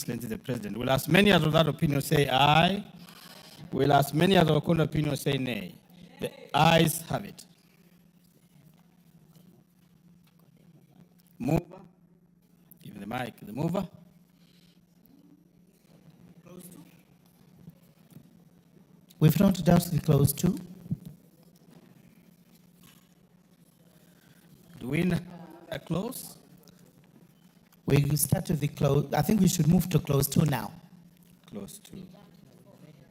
Excellency the President. Will as many as of that opinion say aye? Will as many as of the contrary opinion say nay? The ayes have it. Mover. Give the mic, the mover. We've not dealt with clause 2. Do we have a clause? We start with the clause. I think we should move to clause 2 now. Clause 2.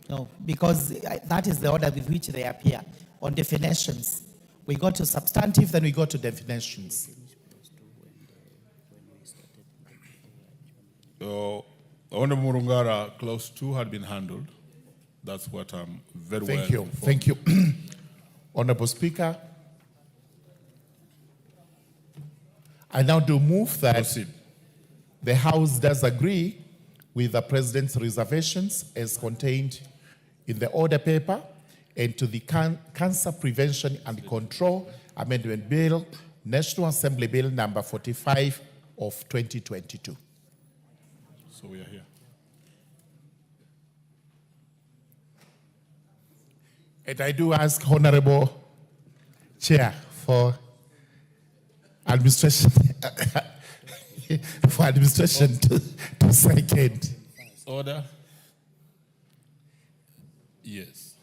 No, because that is the order with which they appear on definitions. We go to substantive, then we go to definitions. Honorable Murungara, clause 2 had been handled. That's what I'm very well informed. Thank you. Honorable Speaker, I now do move that Proceed. the House does agree with the President's reservations as contained in the order paper and to the Cancer Prevention and Control Amendment Bill, National Assembly Bill number 45 of 2022. So we are here. And I do ask Honorable Chair for administration to second. Order. Yes.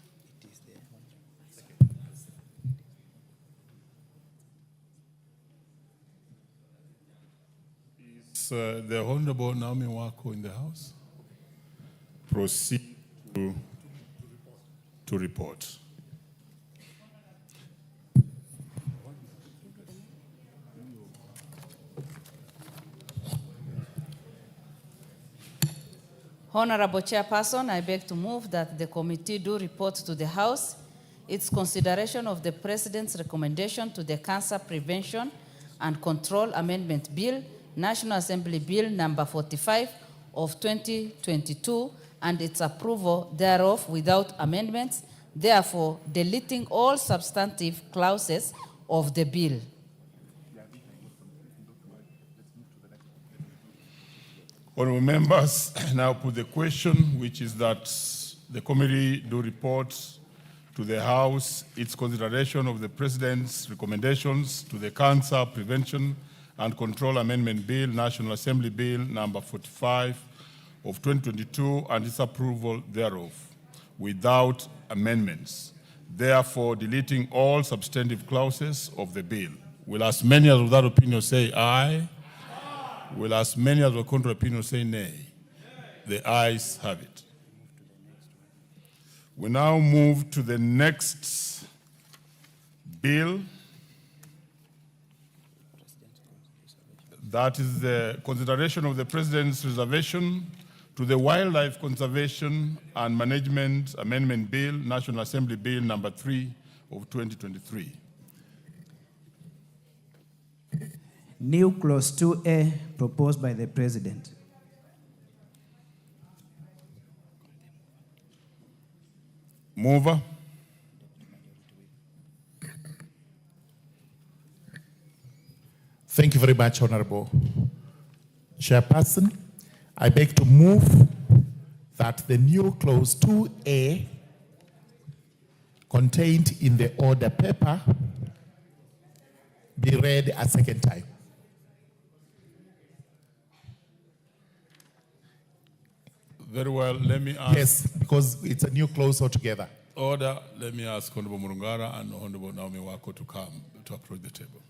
Is the Honorable Naomi Wako in the house? Proceed to report. Honorable Chairperson, I beg to move that the committee do report to the House its consideration of the President's recommendation to the Cancer Prevention and Control Amendment Bill, National Assembly Bill number 45 of 2022, and its approval thereof without amendments, therefore deleting all substantive clauses of the bill. Honorable members, now put the question, which is that the committee do report to the House its consideration of the President's recommendations to the Cancer Prevention and Control Amendment Bill, National Assembly Bill number 45 of 2022, and its approval thereof without amendments, therefore deleting all substantive clauses of the bill. Will as many as of that opinion say aye? Will as many as the contrary opinion say nay? The ayes have it. We now move to the next bill. That is the consideration of the President's reservation to the Wildlife Conservation and Management Amendment Bill, National Assembly Bill number 3 of 2023. New clause 2A proposed by the President. Mover. Thank you very much, Honorable Chairperson. I beg to move that the new clause 2A contained in the order paper be read a second time. Very well, let me ask. Yes, because it's a new clause altogether. Order, let me ask Honorable Murungara and Honorable Naomi Wako to come to approach the table.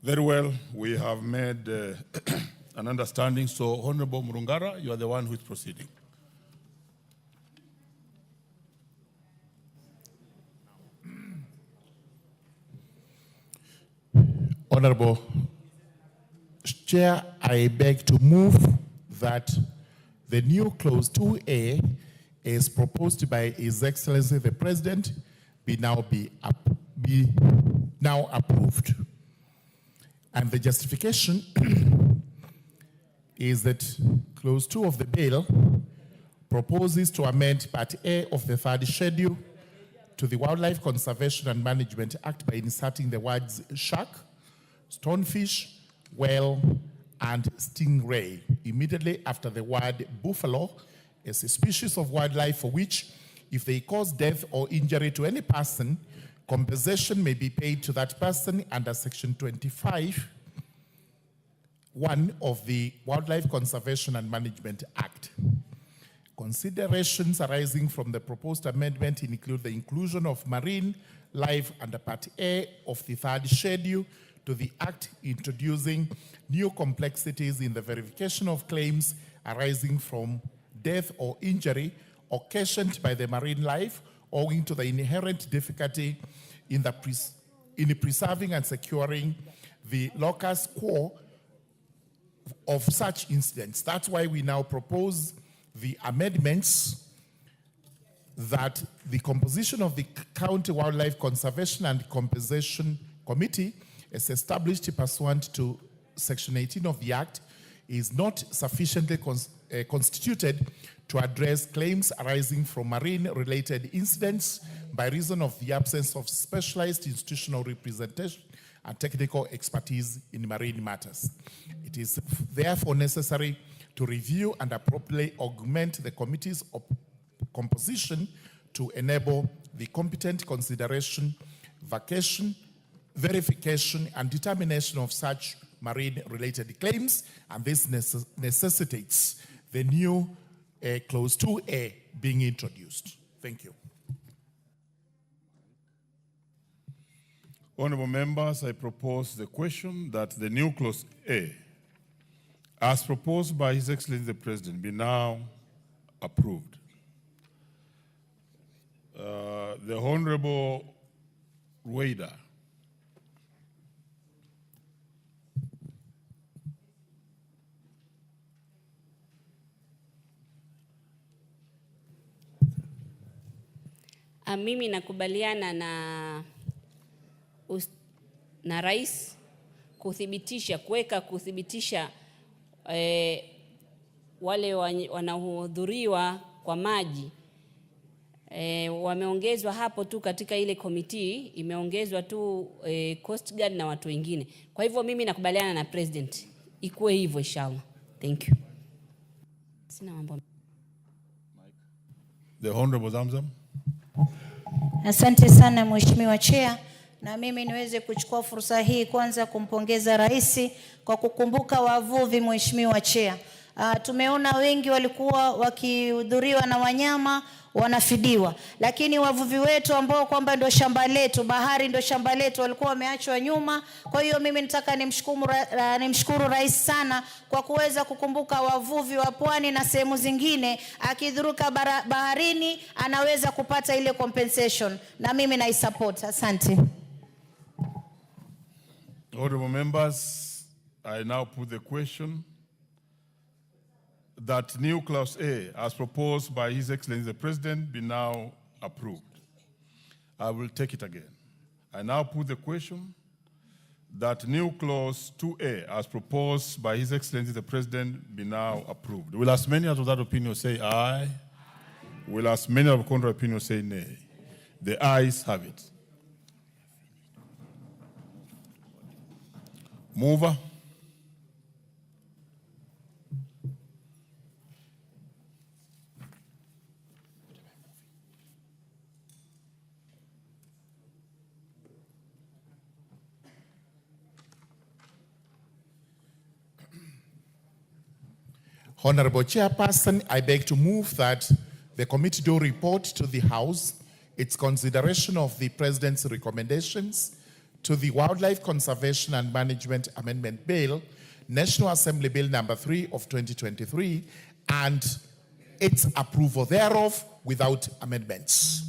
Very well, we have made an understanding. So, Honorable Murungara, you are the one who is proceeding. Honorable Chair, I beg to move that the new clause 2A, as proposed by His Excellency the President, be now approved. And the justification is that clause 2 of the bill proposes to amend Part A of the third schedule to the Wildlife Conservation and Management Act by inserting the words shark, stonefish, whale, and stingray immediately after the word buffalo, as a species of wildlife for which, if they cause death or injury to any person, compensation may be paid to that person under Section 25(1) of the Wildlife Conservation and Management Act. Considerations arising from the proposed amendment include the inclusion of marine life under Part A of the third schedule to the Act, introducing new complexities in the verification of claims arising from death or injury occasioned by the marine life, owing to the inherent difficulty in preserving and securing the locus quo of such incidents. That's why we now propose the amendments that the composition of the County Wildlife Conservation and Compensation Committee, as established pursuant to Section 18 of the Act, is not sufficiently constituted to address claims arising from marine-related incidents by reason of the absence of specialized institutional representation and technical expertise in marine matters. It is therefore necessary to review and appropriately augment the committee's composition to enable the competent consideration, verification, and determination of such marine-related claims, and this necessitates the new clause 2A being introduced. Thank you. Honorable members, I propose the question that the new clause A, as proposed by His Excellency the President, be now approved. The Honorable Raila'S. Mimi nakubaliana na Rais kuthibitisha wale wanaohudhuriwa kwa maji wameongezwa hapo tu katika ile committee, imeongezwa tu Coast Guard na watu wengine. Kwa hivyo mimi nakubaliana na President, ikuwe hivyo inshallah. Thank you. Sina mambo. The Honorable Zamzam. Asante sana Mheshimiwa Chair, na mimi niweze kuchukua fursa hii kwanza kumpongeza Rais kwa kukumbuka wavuvi. Mheshimiwa Chair, tumeona wengi walikuwa wakihudhuriwa na wanyama wanafidiwa, lakini wavuvi wetu ambao kwamba ndio shamba letu, bahari ndio shamba letu, walikuwa wameachwa nyuma. Kwa hiyo mimi nataka nimshukuru Rais sana kwa kuweza kukumbuka wavuvi wa pwani na sehemu zingine, akidhuruka baharini anaweza kupata ile compensation, na mimi naisupport. Asante. Honorable members, I now put the question that new clause A, as proposed by His Excellency the President, be now approved. I will take it again. I now put the question that new clause 2A, as proposed by His Excellency the President, be now approved. Will as many as of that opinion say aye? Will as many of the contrary opinion say nay? The ayes have it. Mover. Honorable Chairperson, I beg to move that the committee do report to the House its consideration of the President's recommendations to the Wildlife Conservation and Management Amendment Bill, National Assembly Bill number 3 of 2023, and its approval thereof without amendments.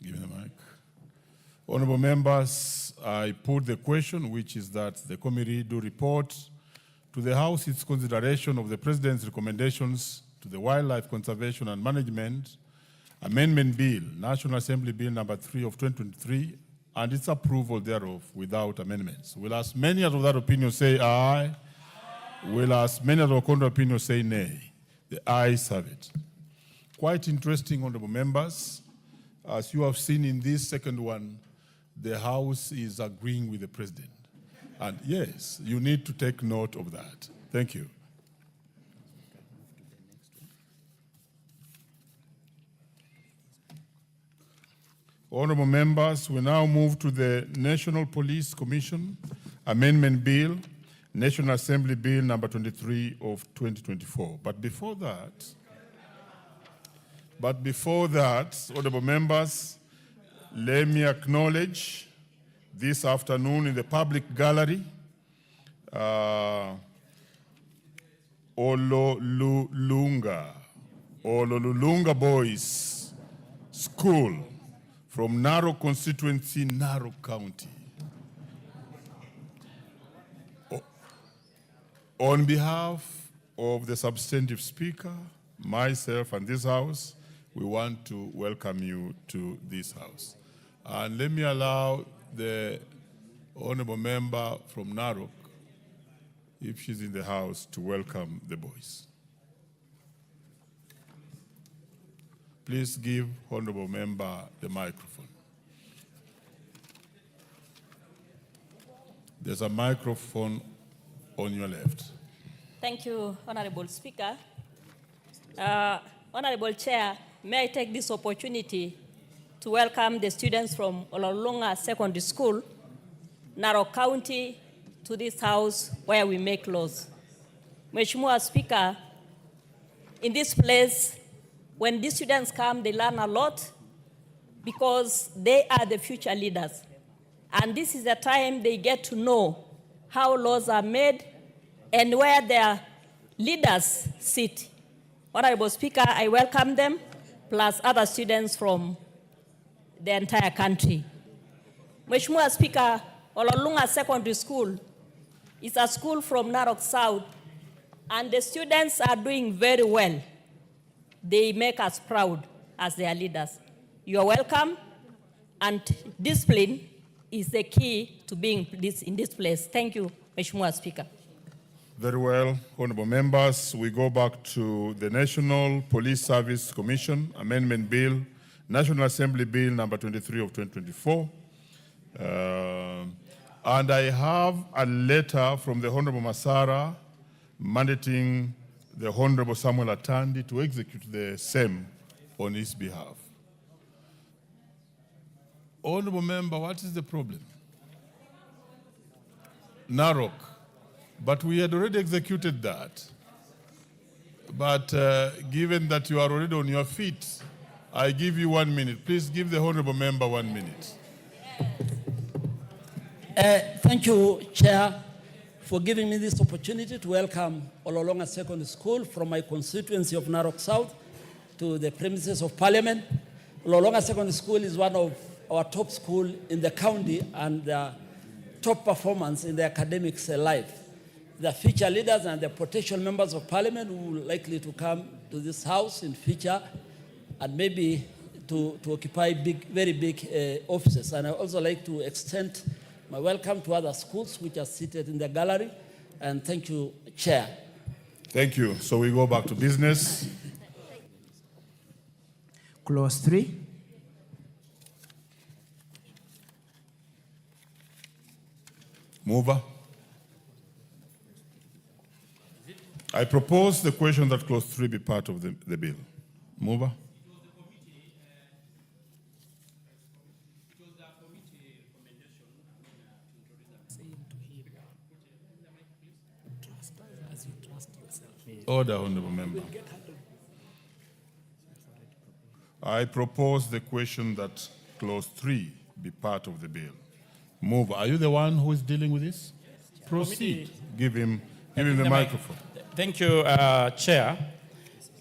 Give me the mic. Honorable members, I put the question, which is that the committee do report to the House its consideration of the President's recommendations to the Wildlife Conservation and Management Amendment Bill, National Assembly Bill number 3 of 2023, and its approval thereof without amendments. Will as many as of that opinion say aye? Will as many as of the contrary opinion say nay? The ayes have it. Quite interesting, honorable members. As you have seen in this second one, the House is agreeing with the President. And yes, you need to take note of that. Thank you. Honorable members, we now move to the National Police Commission Amendment Bill, National Assembly Bill number 23 of 2024. But before that, honorable members, let me acknowledge this afternoon in the public gallery, Ololulunga Boys School from Narok constituency, Narok County. On behalf of the substantive speaker, myself, and this House, we want to welcome you to this House. And let me allow the honorable member from Narok, if she's in the House, to welcome the boys. Please give honorable member the microphone. There's a microphone on your left. Thank you, Honorable Speaker. Honorable Chair, may I take this opportunity to welcome the students from Ololunga Secondary School, Narok County, to this House where we make laws. Mheshimiwa Speaker, in this place, when these students come, they learn a lot because they are the future leaders. And this is the time they get to know how laws are made and where their leaders sit. Honorable Speaker, I welcome them, plus other students from the entire country. Mheshimiwa Speaker, Ololunga Secondary School is a school from Narok South, and the students are doing very well. They make us proud as their leaders. You are welcome, and discipline is the key to being in this place. Thank you, Mheshimiwa Speaker. Very well, honorable members. We go back to the National Police Service Commission Amendment Bill, National Assembly Bill number 23 of 2024. And I have a letter from the Honorable Masara mandating the Honorable Samuel Atandi to execute the same on his behalf. Honorable member, what is the problem? Narok. But we had already executed that. But given that you are already on your feet, I give you 1 minute. Please give the honorable member 1 minute. Thank you, Chair, for giving me this opportunity to welcome Ololunga Secondary School from my constituency of Narok South to the premises of Parliament. Ololunga Secondary School is one of our top schools in the county and top performance in the academics life. The future leaders and the potential members of Parliament who are likely to come to this House in future and maybe to occupy very big offices. And I also like to extend my welcome to other schools which are seated in the gallery. And thank you, Chair. Thank you. So we go back to business. Clause 3. Mover. I propose the question that clause 3 be part of the bill. Mover. Order, honorable member. I propose the question that clause 3 be part of the bill. Mover, are you the one who is dealing with this? Proceed. Give him the microphone. Thank you, Chair.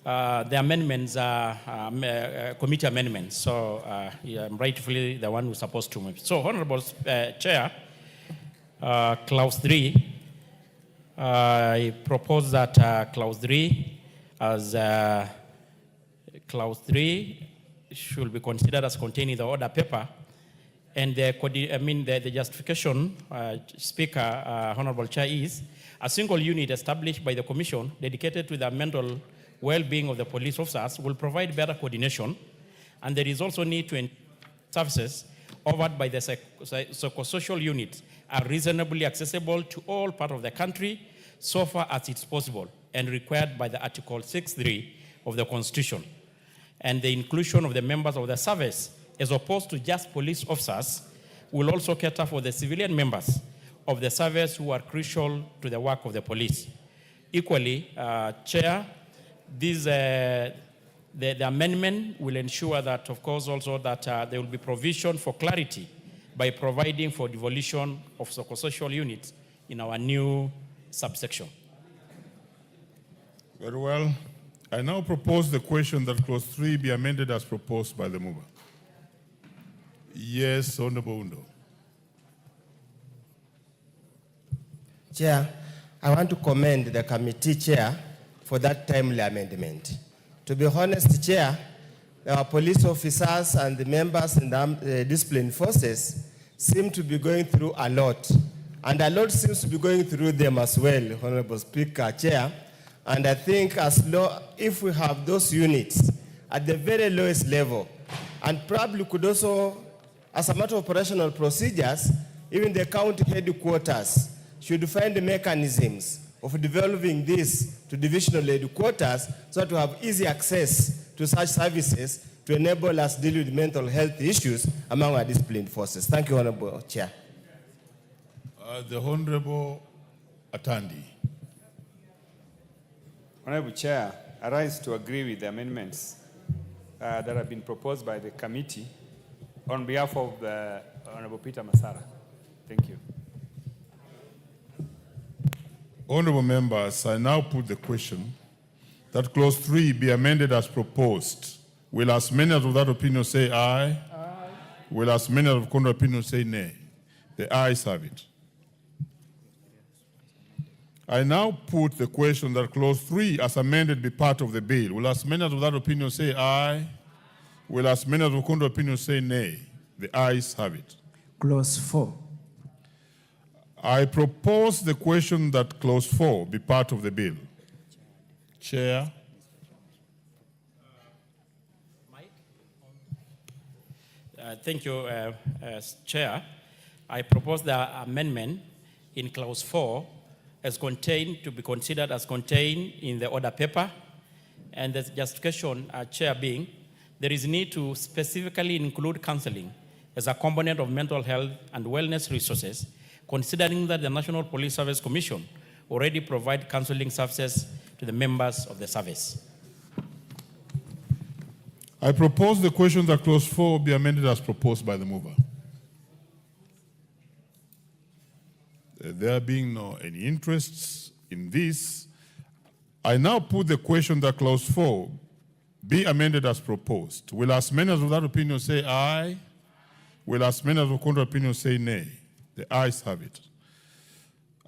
The amendments are committee amendments, so I'm rightfully the one who's supposed to move. So, Honorable Chair, Clause 3, I propose that Clause 3 Clause 3 should be considered as containing the order paper, and the justification, Speaker, Honorable Chair, is a single unit established by the Commission dedicated to the mental well-being of the police officers will provide better coordination, and there is also need to ensure services offered by the psychosocial unit are reasonably accessible to all parts of the country so far as it's possible and required by the Article 6.3 of the Constitution. And the inclusion of the members of the service, as opposed to just police officers, will also cater for the civilian members of the service who are crucial to the work of the police. Equally, Chair, the amendment will ensure that, of course, also that there will be provision for clarity by providing for devolution of psychosocial units in our new subsection. Very well. I now propose the question that Clause 3 be amended as proposed by the mover. Yes, Honorable Undo. Chair, I want to commend the committee chair for that timely amendment. To be honest, Chair, our police officers and the members in the discipline forces seem to be going through a lot. And a lot seems to be going through them as well, Honorable Speaker, Chair. And I think if we have those units at the very lowest level, and probably could also, as a matter of operational procedures, even the county headquarters should find the mechanisms of developing this to divisional headquarters so that we have easy access to such services to enable us to deal with mental health issues among our disciplined forces. Thank you, Honorable Chair. The Honorable Atandi. Honorable Chair, I rise to agree with the amendments that have been proposed by the committee on behalf of the Honorable Peter Masara. Thank you. Honorable members, I now put the question that Clause 3 be amended as proposed. Will as many as of that opinion say aye? Aye. Will as many as of contrary opinion say nay? The ayes have it. I now put the question that Clause 3 as amended be part of the bill. Will as many as of that opinion say aye? Will as many as of contrary opinion say nay? The ayes have it. Clause 4. I propose the question that Clause 4 be part of the bill. Chair. Thank you, Chair. I propose the amendment in Clause 4 as contained to be considered as contained in the order paper, and the justification, Chair, being there is need to specifically include counseling as a component of mental health and wellness resources, considering that the National Police Service Commission already provide counseling services to the members of the service. I propose the question that Clause 4 be amended as proposed by the mover. There being no any interests in this, I now put the question that Clause 4 be amended as proposed. Will as many as of that opinion say aye? Will as many as of contrary opinion say nay? The ayes have it.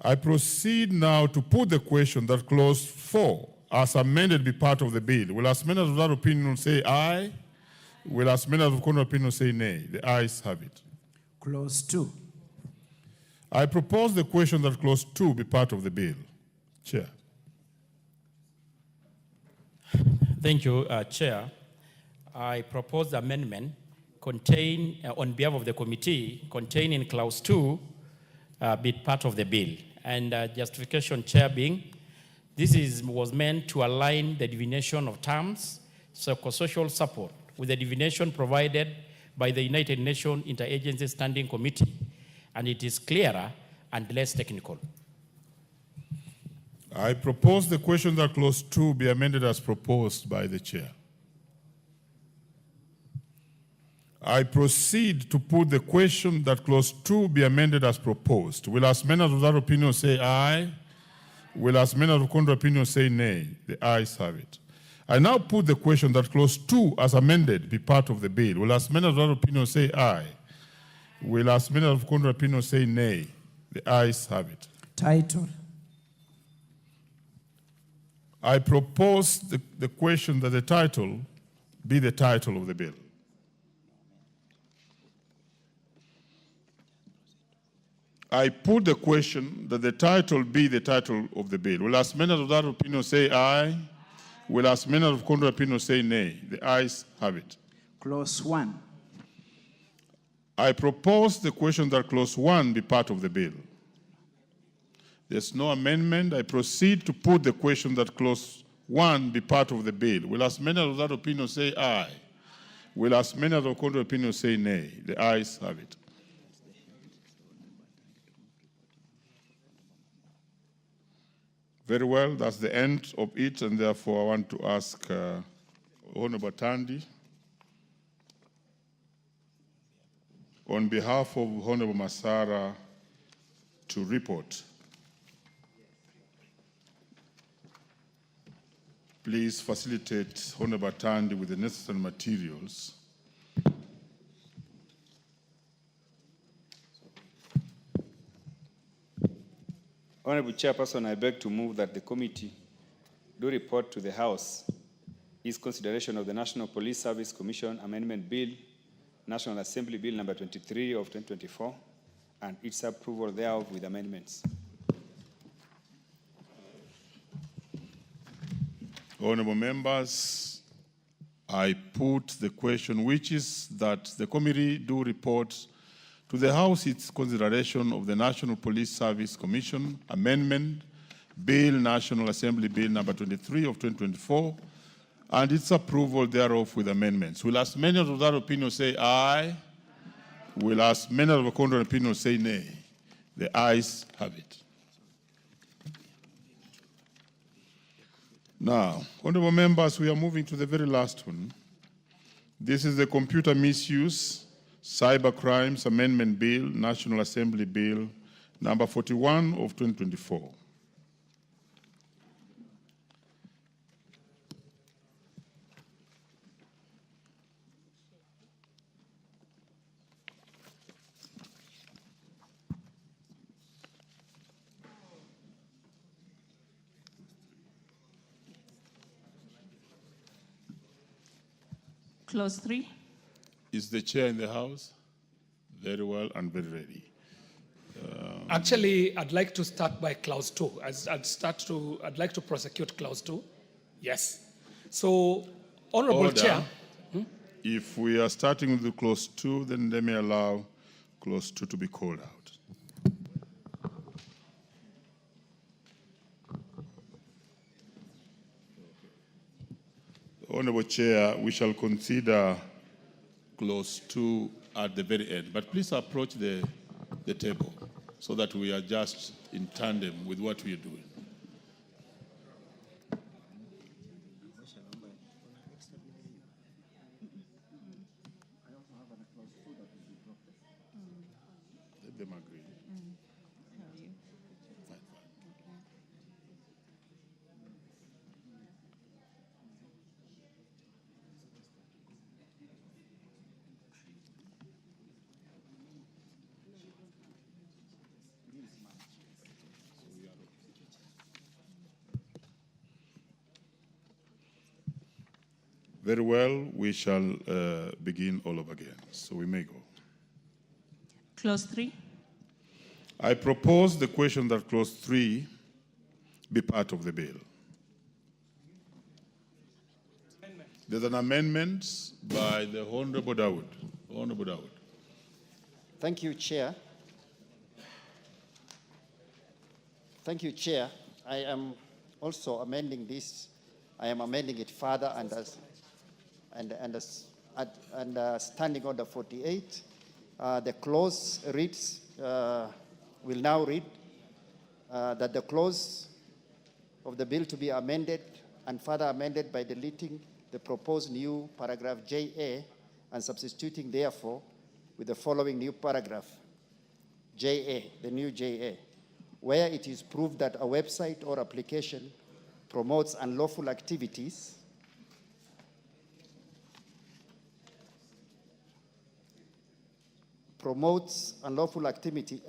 I proceed now to put the question that Clause 4 as amended be part of the bill. Will as many as of that opinion say aye? Will as many as of contrary opinion say nay? The ayes have it. Clause 2. I propose the question that Clause 2 be part of the bill. Chair. Thank you, Chair. I propose the amendment contained on behalf of the committee contained in Clause 2 be part of the bill. And justification, Chair, being this was meant to align the definition of terms psychosocial support with the definition provided by the United Nations Interagency Standing Committee, and it is clearer and less technical. I propose the question that Clause 2 be amended as proposed by the Chair. I proceed to put the question that clause 2 be amended as proposed. Will as many as of that opinion say aye? Will as many as of contrary opinion say nay? The ayes have it. I now put the question that clause 2 as amended be part of the bill. Will as many as of that opinion say aye? Will as many as of contrary opinion say nay? The ayes have it. Title. I propose the question that the title be the title of the bill. I put the question that the title be the title of the bill. Will as many of that opinion say aye? Will as many of contrary opinion say nay? The ayes have it. Clause 1. I propose the question that clause 1 be part of the bill. There's no amendment. I proceed to put the question that clause 1 be part of the bill. Will as many of that opinion say aye? Will as many of the contrary opinion say nay? The ayes have it. Very well, that's the end of it, and therefore I want to ask Honorable Tandy, on behalf of Honorable Masara, to report. Please facilitate Honorable Tandy with the necessary materials. Honorable Chairperson, I beg to move that the committee do report to the House its consideration of the National Police Service Commission Amendment Bill, National Assembly Bill number 23 of 2024, and its approval thereof with amendments. Honorable members, I put the question, which is that the committee do report to the House its consideration of the National Police Service Commission Amendment Bill, National Assembly Bill number 23 of 2024, and its approval thereof with amendments. Will as many of that opinion say aye? Will as many of the contrary opinion say nay? The ayes have it. Now, honorable members, we are moving to the very last one. This is the Computer Misuse, Cyber Crimes Amendment Bill, National Assembly Bill, number 41 of 2024. Clause 3. Is the chair in the House? Very well and very ready. Actually, I'd like to start by clause 2. I'd like to prosecute clause 2. Yes. So, Honorable Order. Chair. If we are starting with the clause 2, then let me allow clause 2 to be called out. Honorable Chair, we shall consider clause 2 at the very end, but please approach the table so that we are just in tandem with what we are doing. Let them agree. Very well, we shall begin all over again, so we may go. Clause 3. I propose the question that clause 3 be part of the bill. There's an amendment by the Honorable Dawood. Honorable Dawood. Thank you, Chair. Thank you, Chair. I am also amending this. I am amending it further and Standing Order 48. The clause reads, will now read that the clause of the bill to be amended and further amended by deleting the proposed new paragraph JA and substituting therefore with the following new paragraph, JA, the new JA, where it is proved that a website or application promotes unlawful activities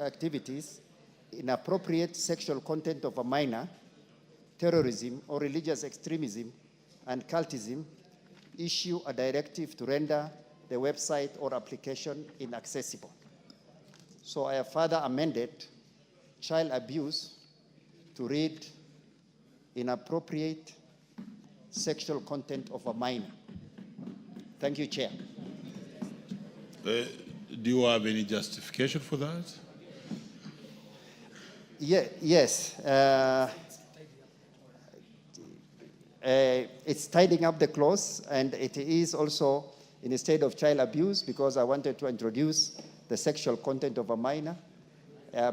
activities, inappropriate sexual content of a minor, terrorism or religious extremism and cultism, issue a directive to render the website or application inaccessible. So I have further amended child abuse to read inappropriate sexual content of a minor. Thank you, Chair. Do you have any justification for that? Yes. It's tidying up the clause, and it is also in a state of child abuse because I wanted to introduce the sexual content of a minor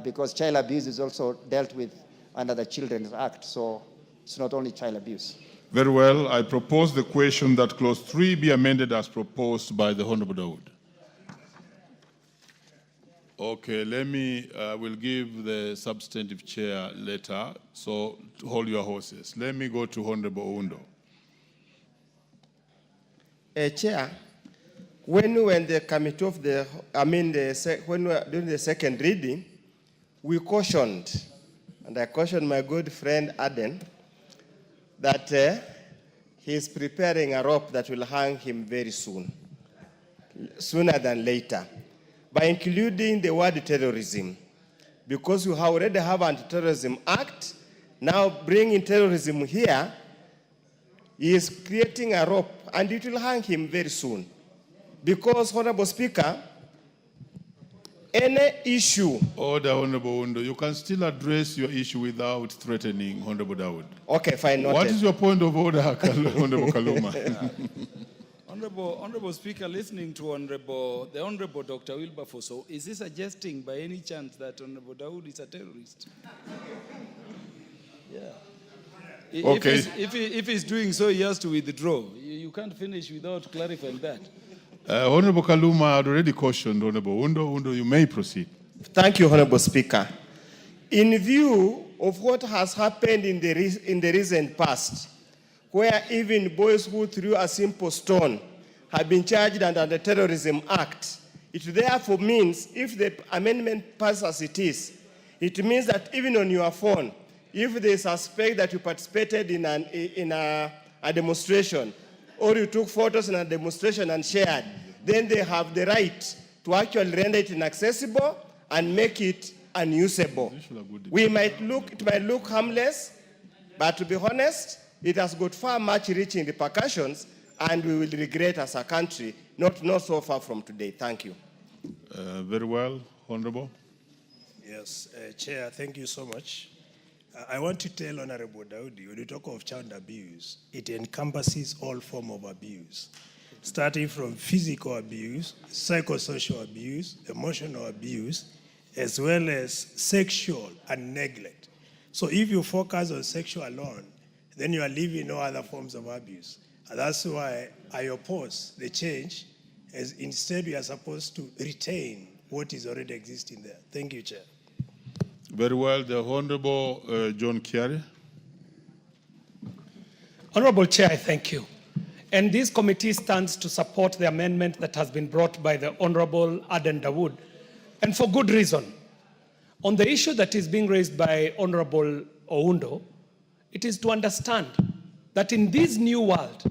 because child abuse is also dealt with under the Children's Act, so it's not only child abuse. Very well. I propose the question that clause 3 be amended as proposed by the Honorable Dawood. Okay, we'll give the substantive chair later, so hold your horses. Let me go to Honorable Oundo. Chair, when the committee of when we were doing the second reading, we cautioned, and I cautioned my good friend Aden, that he is preparing a rope that will hang him very soon, sooner than later, by including the word terrorism. Because we already have an Anti-Terrorism Act, now bringing terrorism here, he is creating a rope, and it will hang him very soon. Because, Honorable Speaker, any issue... Order, Honorable Oundo. You can still address your issue without threatening Honorable Dawood. Okay, fine. Noted. What is your point of order, Honorable Kaluma? Honorable Speaker, listening to the Honorable Dr. Wilberforce, is he suggesting by any chance that Honorable Dawood is a terrorist? Yeah. Okay. If he's doing so, he has to withdraw. You can't finish without clarifying that. Honorable Kaluma had already cautioned Honorable Oundo. Oundo, you may proceed. Thank you, Honorable Speaker. In view of what has happened in the recent past, where even boys who threw a simple stone have been charged under the Terrorism Act, it therefore means, if the amendment passes as it is, it means that even on your phone, if they suspect that you participated in a demonstration, or you took photos in a demonstration and shared, then they have the right to actually render it inaccessible and make it unusable. It might look harmless, but to be honest, it has got far much-reaching repercussions, and we will regret as a country, not so far from today. Thank you. Very well, Honorable. Yes, Chair, thank you so much. I want to tell Honorable Daudi, when you talk of child abuse, it encompasses all forms of abuse, starting from physical abuse, psychosocial abuse, emotional abuse, as well as sexual and neglect. So if you focus on sexual alone, then you are leaving no other forms of abuse. And that's why I oppose the change, as instead we are supposed to retain what is already existing there. Thank you, Chair. Very well. The Honorable John Kiari. Honorable Chair, I thank you. And this committee stands to support the amendment that has been brought by the Honorable Aden Dawood, and for good reason. On the issue that is being raised by Honorable Oundo, it is to understand that in this new world,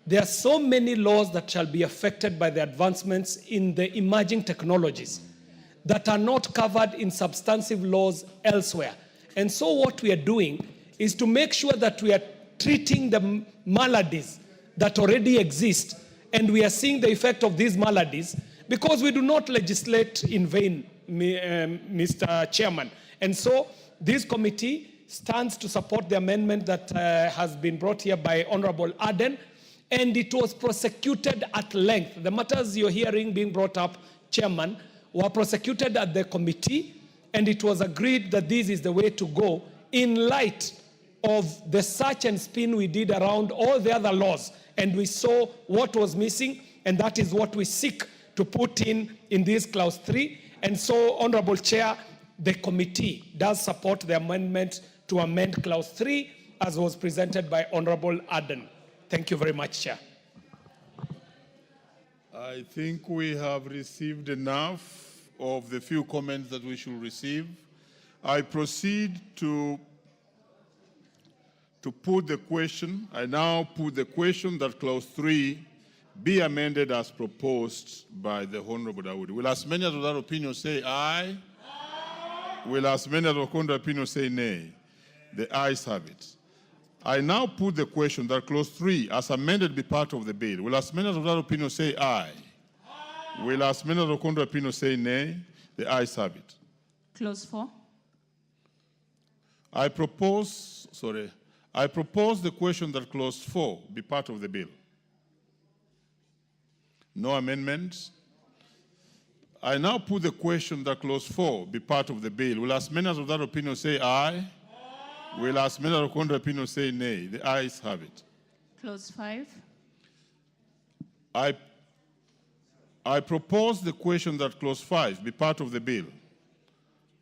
there are so many laws that shall be affected by the advancements in the emerging technologies that are not covered in substantive laws elsewhere. And so what we are doing is to make sure that we are treating the maladies that already exist, and we are seeing the effect of these maladies, because we do not legislate in vain, Mr. Chairman. And so this committee stands to support the amendment that has been brought here by Honorable Aden, and it was prosecuted at length. The matters you're hearing being brought up, Chairman, were prosecuted at the committee, and it was agreed that this is the way to go in light of the search and spin we did around all the other laws, and we saw what was missing, and that is what we seek to put in this clause 3. And so, Honorable Chair, the committee does support the amendment to amend clause 3 as was presented by Honorable Aden. Thank you very much, Chair. I think we have received enough of the few comments that we should receive. I proceed to put the question. I now put the question that clause 3 be amended as proposed by the Honorable Dawood. Will as many as of that opinion say aye? Aye. Will as many as of that opinion say nay? The ayes have it. I now put the question that clause 3 as amended be part of the bill. Will as many as of that opinion say aye? Aye. Will as many as of that opinion say nay? The ayes have it. Clause 4. I propose the question that clause 4 be part of the bill. No amendments. I now put the question that clause 4 be part of the bill. Will as many as of that opinion say aye? Aye. Will as many as of that opinion say nay? The ayes have it. Clause 5. I propose the question that clause 5 be part of the bill.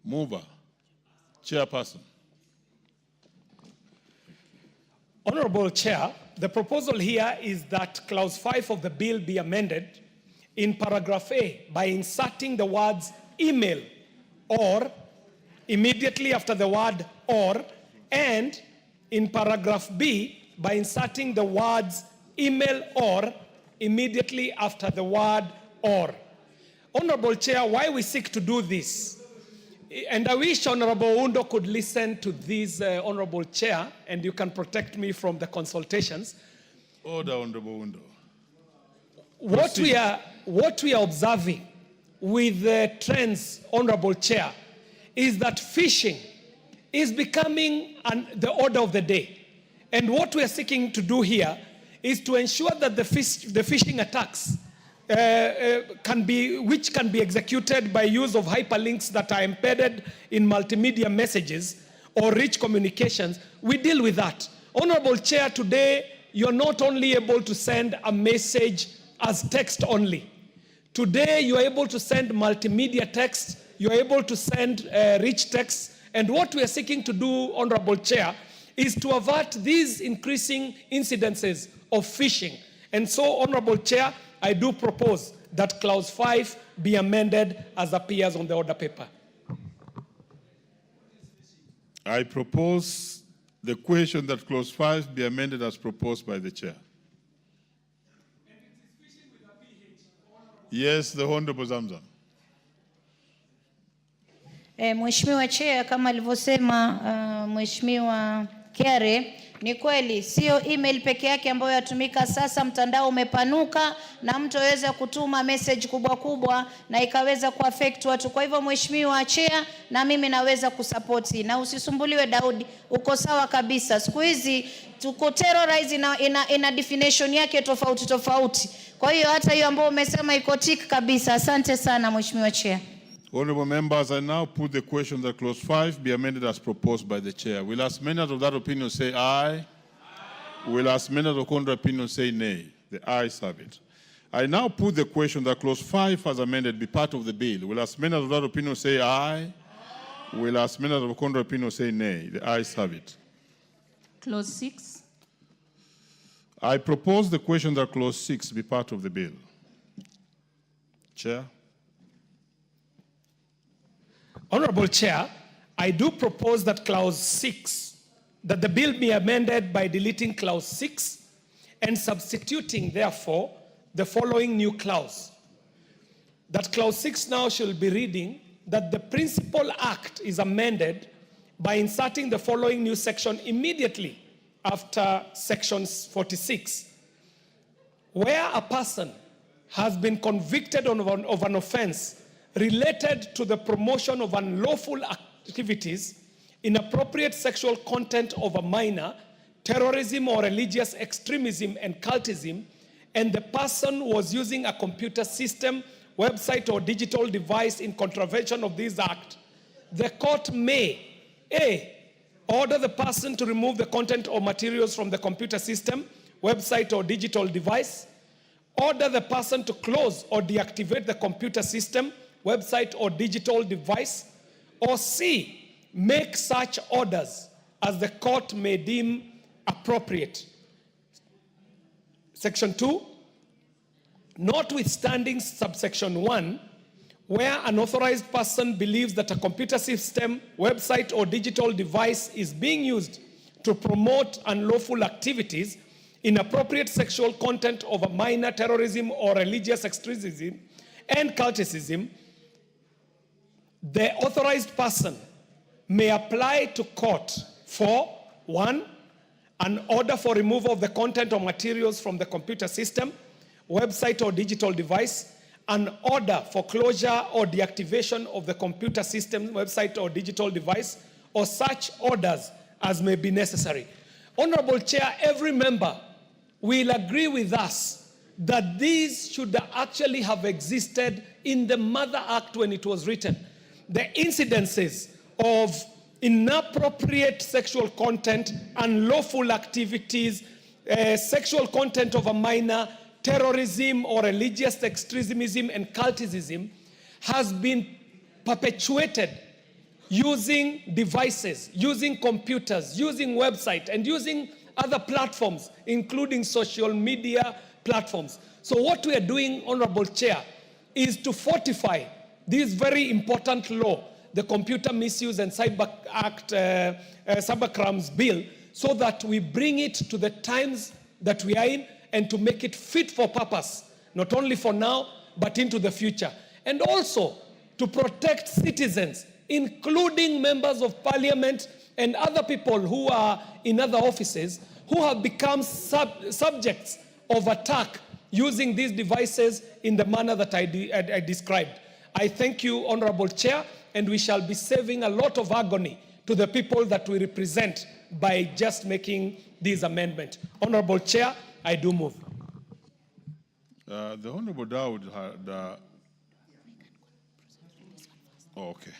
Mover. Chairperson. Honorable Chair, the proposal here is that clause 5 of the bill be amended in paragraph A by inserting the words email or immediately after the word or, and in paragraph B by inserting the words email or immediately after the word or. Honorable Chair, why we seek to do this? And I wish Honorable Undo could listen to this, Honorable Chair, and you can protect me from the consultations. Order, Honorable Undo. What we are observing with the trends, Honorable Chair, is that phishing is becoming the order of the day. And what we are seeking to do here is to ensure that the phishing attacks which can be executed by use of hyperlinks that are embedded in multimedia messages or rich communications, we deal with that. Honorable Chair, today you're not only able to send a message as text only. Today you're able to send multimedia text, you're able to send rich text, and what we are seeking to do, Honorable Chair, is to avert these increasing incidences of phishing. And so, Honorable Chair, I do propose that clause 5 be amended as appears on the order paper. I propose the question that clause 5 be amended as proposed by the chair. Yes, the Honorable Zamzam. Mheshimiwa Chair, kama alivyosema Mheshimiwa Kiare, ni kweli sio email peke yake ambayo yatumika sasa. Mtandao umepanuka na mtu aweza kutuma message kubwa kubwa na ikaweza kuaffect watu. Kwa hivyo Mheshimiwa Chair, na mimi naweza kusupporti, na usisumbuliwe Daudi, uko sawa kabisa. Siku hizi tuko terrorize ina definition yake tofauti. Kwa hiyo hata hiyo ambayo umesema iko tick kabisa. Asante sana Mheshimiwa Chair. Honorable members, I now put the question that clause 5 be amended as proposed by the chair. Will as many as of that opinion say aye? Aye. Will as many as of that opinion say nay? The ayes have it. I now put the question that clause 5 as amended be part of the bill. Will as many as of that opinion say aye? Aye. Will as many as of that opinion say nay? The ayes have it. Clause 6. I propose the question that clause 6 be part of the bill. Chair. Honorable Chair, I do propose that clause 6, that the bill be amended by deleting clause 6 and substituting, therefore, the following new clause. That clause 6 now should be reading that the principal act is amended by inserting the following new section immediately after section 46. Where a person has been convicted of an offense related to the promotion of unlawful activities, inappropriate sexual content of a minor, terrorism or religious extremism and cultism, and the person was using a computer system, website or digital device in contravention of this act, the court may, A, order the person to remove the content or materials from the computer system, website or digital device, order the person to close or deactivate the computer system, website, or digital device. Or C, make such orders as the court may deem appropriate. Section 2, notwithstanding subsection 1, where an authorized person believes that a computer system, website, or digital device is being used to promote unlawful activities, inappropriate sexual content of a minor, terrorism, or religious extremism and culticism, the authorized person may apply to court for 1, an order for removal of the content or materials from the computer system, website, or digital device, an order for closure or deactivation of the computer system, website, or digital device, or such orders as may be necessary. Honorable Chair, every member will agree with us that these should actually have existed in the Mother Act when it was written. The incidences of inappropriate sexual content, unlawful activities, sexual content of a minor, terrorism or religious extremism and culticism has been perpetuated using devices, using computers, using websites, and using other platforms, including social media platforms. So what we are doing, Honorable Chair, is to fortify this very important law, the Computer Misuse and Cyber Act, Cybercrimes Bill, so that we bring it to the times that we are in and to make it fit for purpose, not only for now, but into the future. And also to protect citizens, including members of parliament and other people who are in other offices, who have become subjects of attack using these devices in the manner that I described. I thank you, Honorable Chair, and we shall be saving a lot of agony to the people that we represent by just making this amendment. Honorable Chair, I do move. The Honorable Daud had... okay.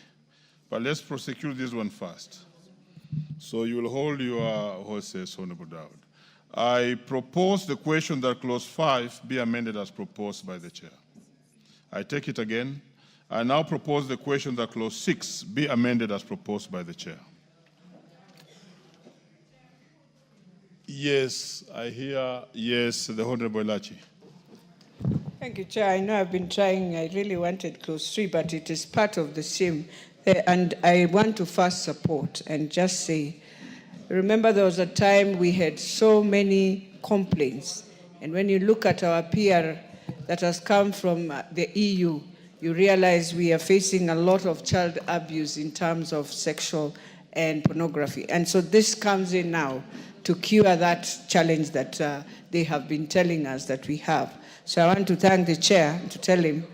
But let's prosecute this one first. So you will hold your horses, Honorable Daud. I propose the question that clause 5 be amended as proposed by the chair. I take it again. I now propose the question that clause 6 be amended as proposed by the chair. Yes, I hear yes, the Honorable Lachi. Thank you, Chair. I know I've been trying. I really wanted clause 3, but it is part of the same. And I want to first support and just say, remember there was a time we had so many complaints. And when you look at our PR that has come from the EU, you realize we are facing a lot of child abuse in terms of sexual and pornography. And so this comes in now to cure that challenge that they have been telling us that we have. So I want to thank the chair to tell him.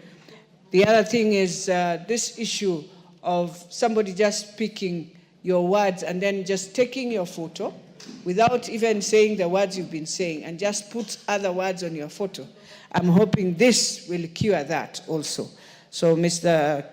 The other thing is this issue of somebody just picking your words and then just taking your photo without even saying the words you've been saying and just put other words on your photo. I'm hoping this will cure that also. So, Mr.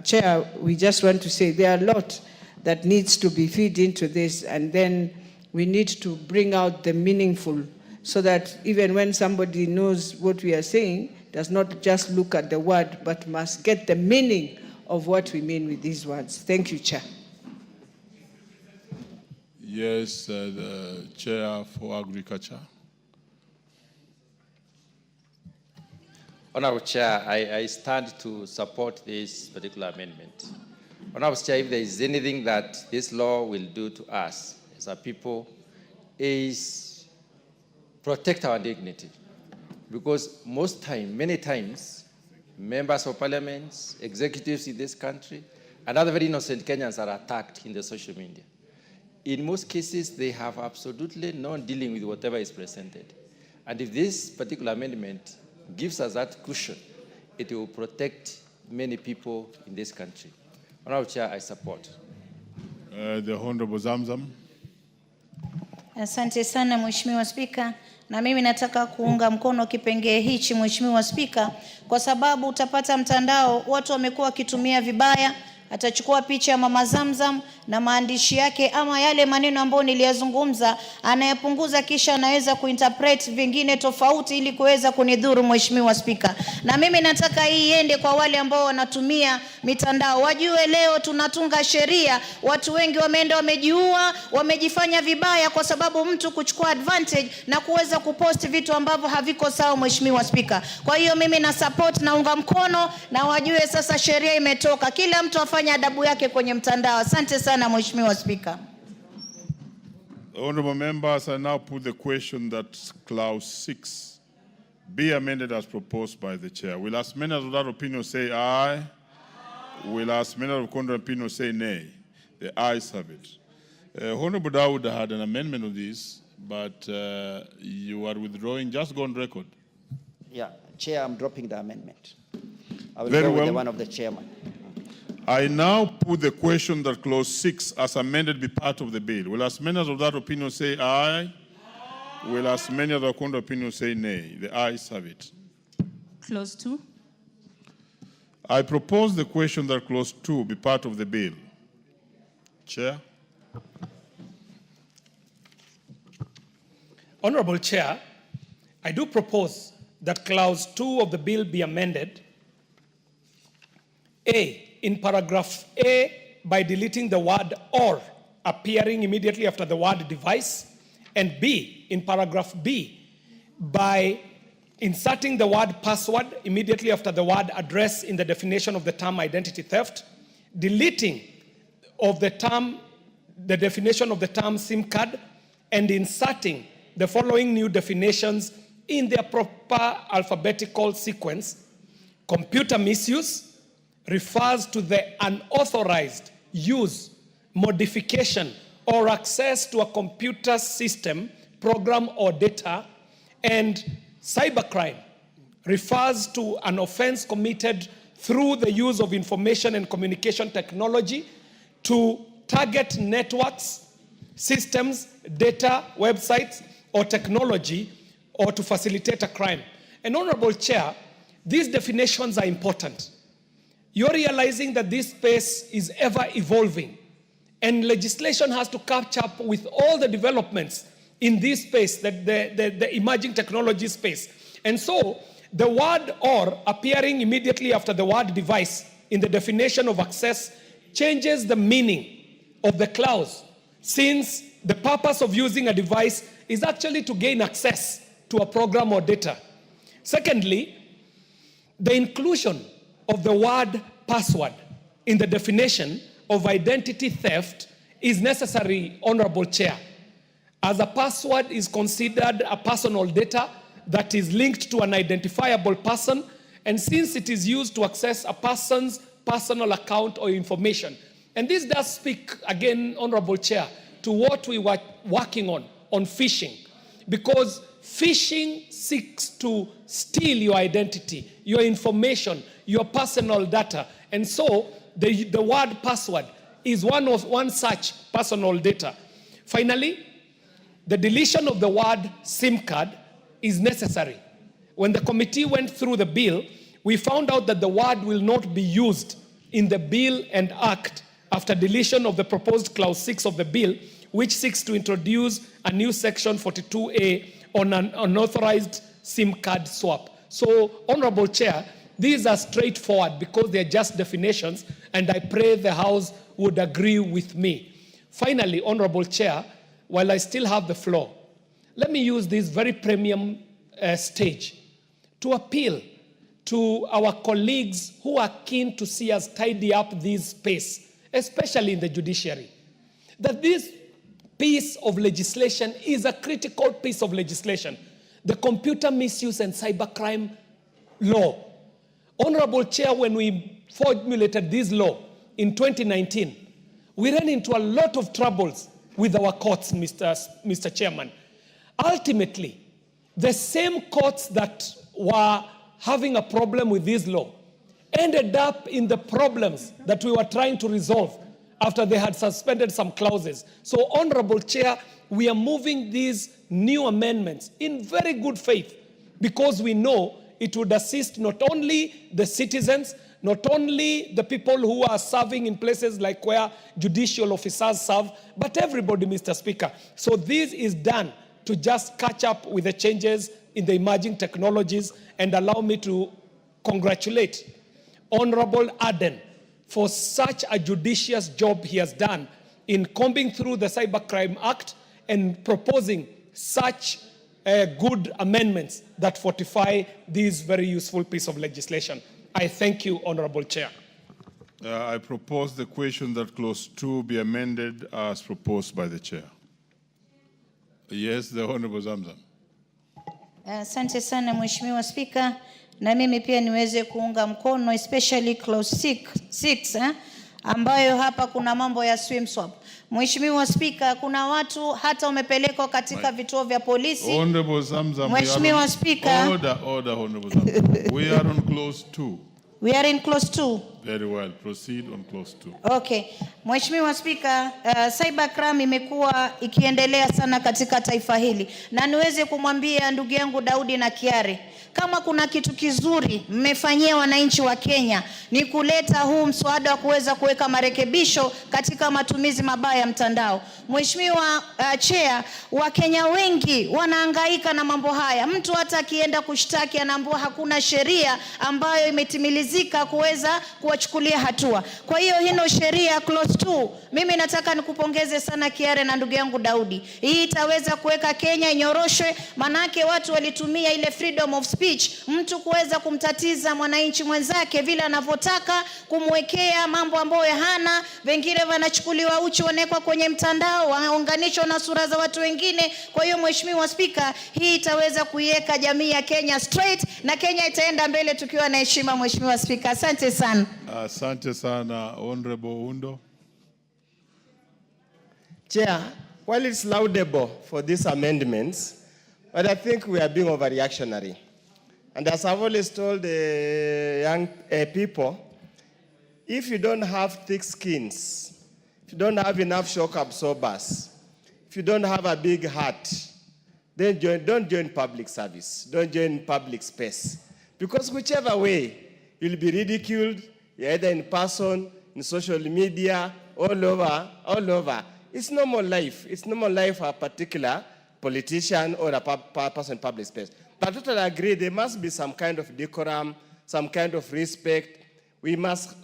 Chair, we just want to say there are a lot that needs to be fed into this, and then we need to bring out the meaningful so that even when somebody knows what we are saying, does not just look at the word, but must get the meaning of what we mean with these words. Thank you, Chair. Yes, the Chair for Agriculture. Honorable Chair, I stand to support this particular amendment. Honorable Chair, if there is anything that this law will do to us as a people is protect our dignity. Because many times, members of parliaments, executives in this country, and other very innocent Kenyans are attacked in the social media. In most cases, they have absolutely no dealing with whatever is presented. And if this particular amendment gives us that cushion, it will protect many people in this country. Honorable Chair, I support. The Honorable Zamzam. Asante sana Mheshimiwa Spika, na mimi nataka kuunga mkono kipengee hichi Mheshimiwa Spika, kwa sababu utapata mtandao watu wamekuwa wakitumia vibaya atachukua picha ya Mama Zamzam na maandishi yake ama yale maneno ambayo niliyazungumza, anayapunguza kisha anaweza kuinterpret vingine tofauti ili kuweza kunidhuru Mheshimiwa Spika. Na mimi nataka hii iende kwa wale ambao wanatumia mitandao. Wajue leo tunatunga sheria, watu wengi wameenda wamejiua, wamejifanya vibaya kwa sababu mtu kuchukua advantage na kuweza kupost vitu ambavyo haviko sawa Mheshimiwa Spika. Kwa hiyo mimi na support na unga mkono, na wajue sasa sheria imetoka. Kila mtu afanye adabu yake kwenye mtandao. Asante sana Mheshimiwa Spika. Honorable members, I now put the question that clause 6 be amended as proposed by the chair. Will as many as of that opinion say aye? Will as many of contrary opinion say nay? The ayes have it. Honorable Dawood had an amendment on this, but you are withdrawing. Just go on record. Yeah, Chair, I'm dropping the amendment. I will Very go with well. the one of the chairman. I now put the question that clause 6 as amended be part of the bill. Will as many as of that opinion say aye? Will as many as of contrary opinion say nay? The ayes have it. Clause 2. I propose the question that clause 2 be part of the bill. Chair. Honorable Chair, I do propose that clause 2 of the bill be amended. A, in paragraph A, by deleting the word or appearing immediately after the word device, and B, in paragraph B, by inserting the word password immediately after the word address in the definition of the term identity theft, deleting of the definition of the term SIM card, and inserting the following new definitions in their proper alphabetical sequence. Computer misuse refers to the unauthorized use, modification, or access to a computer system, program, or data. And cybercrime refers to an offense committed through the use of information and communication technology to target networks, systems, data, websites, or technology, or to facilitate a crime. And Honorable Chair, these definitions are important. You're realizing that this space is ever evolving, and legislation has to catch up with all the developments in this space, the emerging technology space. And so the word or appearing immediately after the word device in the definition of access changes the meaning of the clause, since the purpose of using a device is actually to gain access to a program or data. Secondly, the inclusion of the word password in the definition of identity theft is necessary, Honorable Chair, as a password is considered a personal data that is linked to an identifiable person, and since it is used to access a person's personal account or information. And this does speak, again, Honorable Chair, to what we were working on phishing, because phishing seeks to steal your identity, your information, your personal data. And so the word password is one such personal data. Finally, the deletion of the word SIM card is necessary. When the committee went through the bill, we found out that the word will not be used in the bill and act after deletion of the proposed clause 6 of the bill, which seeks to introduce a new section 42A on an unauthorized SIM card swap. So, Honorable Chair, these are straightforward because they're just definitions, and I pray the House would agree with me. Finally, Honorable Chair, while I still have the floor, let me use this very premium stage to appeal to our colleagues who are keen to see us tidy up this space, especially in the judiciary, that this piece of legislation is a critical piece of legislation, the Computer Misuse and Cybercrime Law. Honorable Chair, when we formulated this law in 2019, we ran into a lot of troubles with our courts, Mr. Chairman. Ultimately, the same courts that were having a problem with this law ended up in the problems that we were trying to resolve after they had suspended some clauses. So, Honorable Chair, we are moving these new amendments in very good faith because we know it would assist not only the citizens, not only the people who are serving in places like where judicial officers serve, but everybody, Mr. Speaker. So this is done to just catch up with the changes in the emerging technologies, and allow me to congratulate Honorable Aden for such a judicious job he has done in combing through the Cybercrime Act and proposing such good amendments that fortify this very useful piece of legislation. I thank you, Honorable Chair. I propose the question that clause 2 be amended as proposed by the chair. Yes, the Honorable Zamzam. Asante sana Mheshimiwa Spika, na mimi pia niweze kuunga mkono especially clause 6 ambayo hapa kuna mambo ya swim swap. Mheshimiwa Spika, kuna watu hata wamepelekwa katika vituo vya polisi. Honorable Zamzam. Mheshimiwa Spika. Order, Honorable Zamzam. We are on clause 2. We are in clause 2. Very well. Proceed on clause 2. Okay. Mheshimiwa Spika, cybercrime imekuwa ikiendelea sana katika taifa hili. Na niweze kumwambia ndugu yangu Daudi na Kiare, kama kuna kitu kizuri mmefanyia wananchi wa Kenya ni kuleta huu mswada wa kuweza kuweka marekebisho katika matumizi mabaya ya mtandao. Mheshimiwa Chair, Wakenya wengi wanahangaika na mambo haya. Mtu hata akienda kushtaki anaambiwa hakuna sheria ambayo imetimilizika kuweza kuwachukulia hatua. Kwa hiyo hino sheria clause 2, mimi nataka nikupongeze sana Kiare na ndugu yangu Daudi. Hii itaweza kuweka Kenya inyoroshwe, manake watu walitumia ile freedom of speech, mtu kuweza kumtatiza mwananchi mwenzake vile anavyotaka, kumwekea mambo ambayo hana, wengine wanachukuliwa uchi wanekwa kwenye mtandao, waunganishwa na sura za watu wengine. Kwa hiyo Mheshimiwa Spika, hii itaweza kuiweka jamii ya Kenya straight na Kenya itaenda mbele tukiwa na heshima. Mheshimiwa Spika, asante sana. Asante sana, Honorable Undo. Chair, while it's laudable for these amendments, but I think we are being overreactionary. And as I've always told the young people, if you don't have thick skins, if you don't have enough shock absorbers, if you don't have a big heart, then don't join public service. Don't join public space. Because whichever way, you'll be ridiculed, either in person, in social media, all over. It's normal life. It's normal life for a particular politician or a person in public space. But I totally agree, there must be some kind of decorum, some kind of respect. We must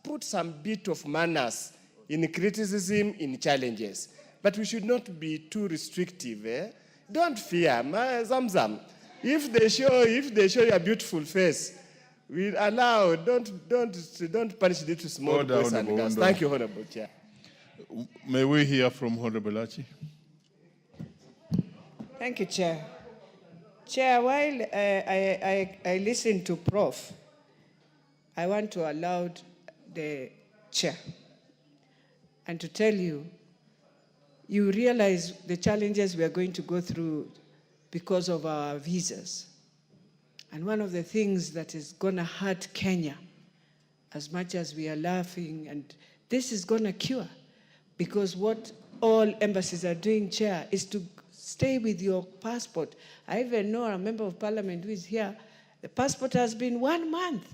put some bit of manners in criticism, in challenges. But we should not be too restrictive. Don't fear, Zamzam. If they show your beautiful face, we allow. Don't punish it to small boys and girls. Thank you, Honorable Chair. May we hear from Honorable Achi? Thank you, Chair. Chair, while I listen to Prof, I want to allow the Chair and to tell you, you realize the challenges we are going to go through because of our visas. And one of the things that is going to hurt Kenya, as much as we are laughing, and this is going to cure, because what all embassies are doing, Chair, is to stay with your passport. I even know a member of parliament who is here, the passport has been 1 month.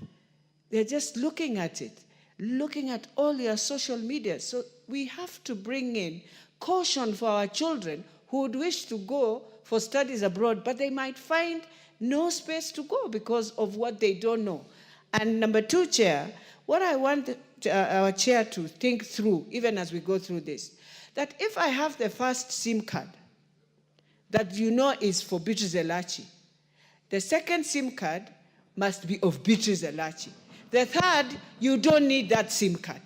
They're just looking at it, looking at all your social media. So we have to bring in caution for our children who would wish to go for studies abroad, but they might find no space to go because of what they don't know. And number 2, Chair, what I want our Chair to think through, even as we go through this, that if I have the first SIM card that you know is for Beatrice Elachi, the second SIM card must be of Beatrice Elachi. The third, you don't need that SIM card,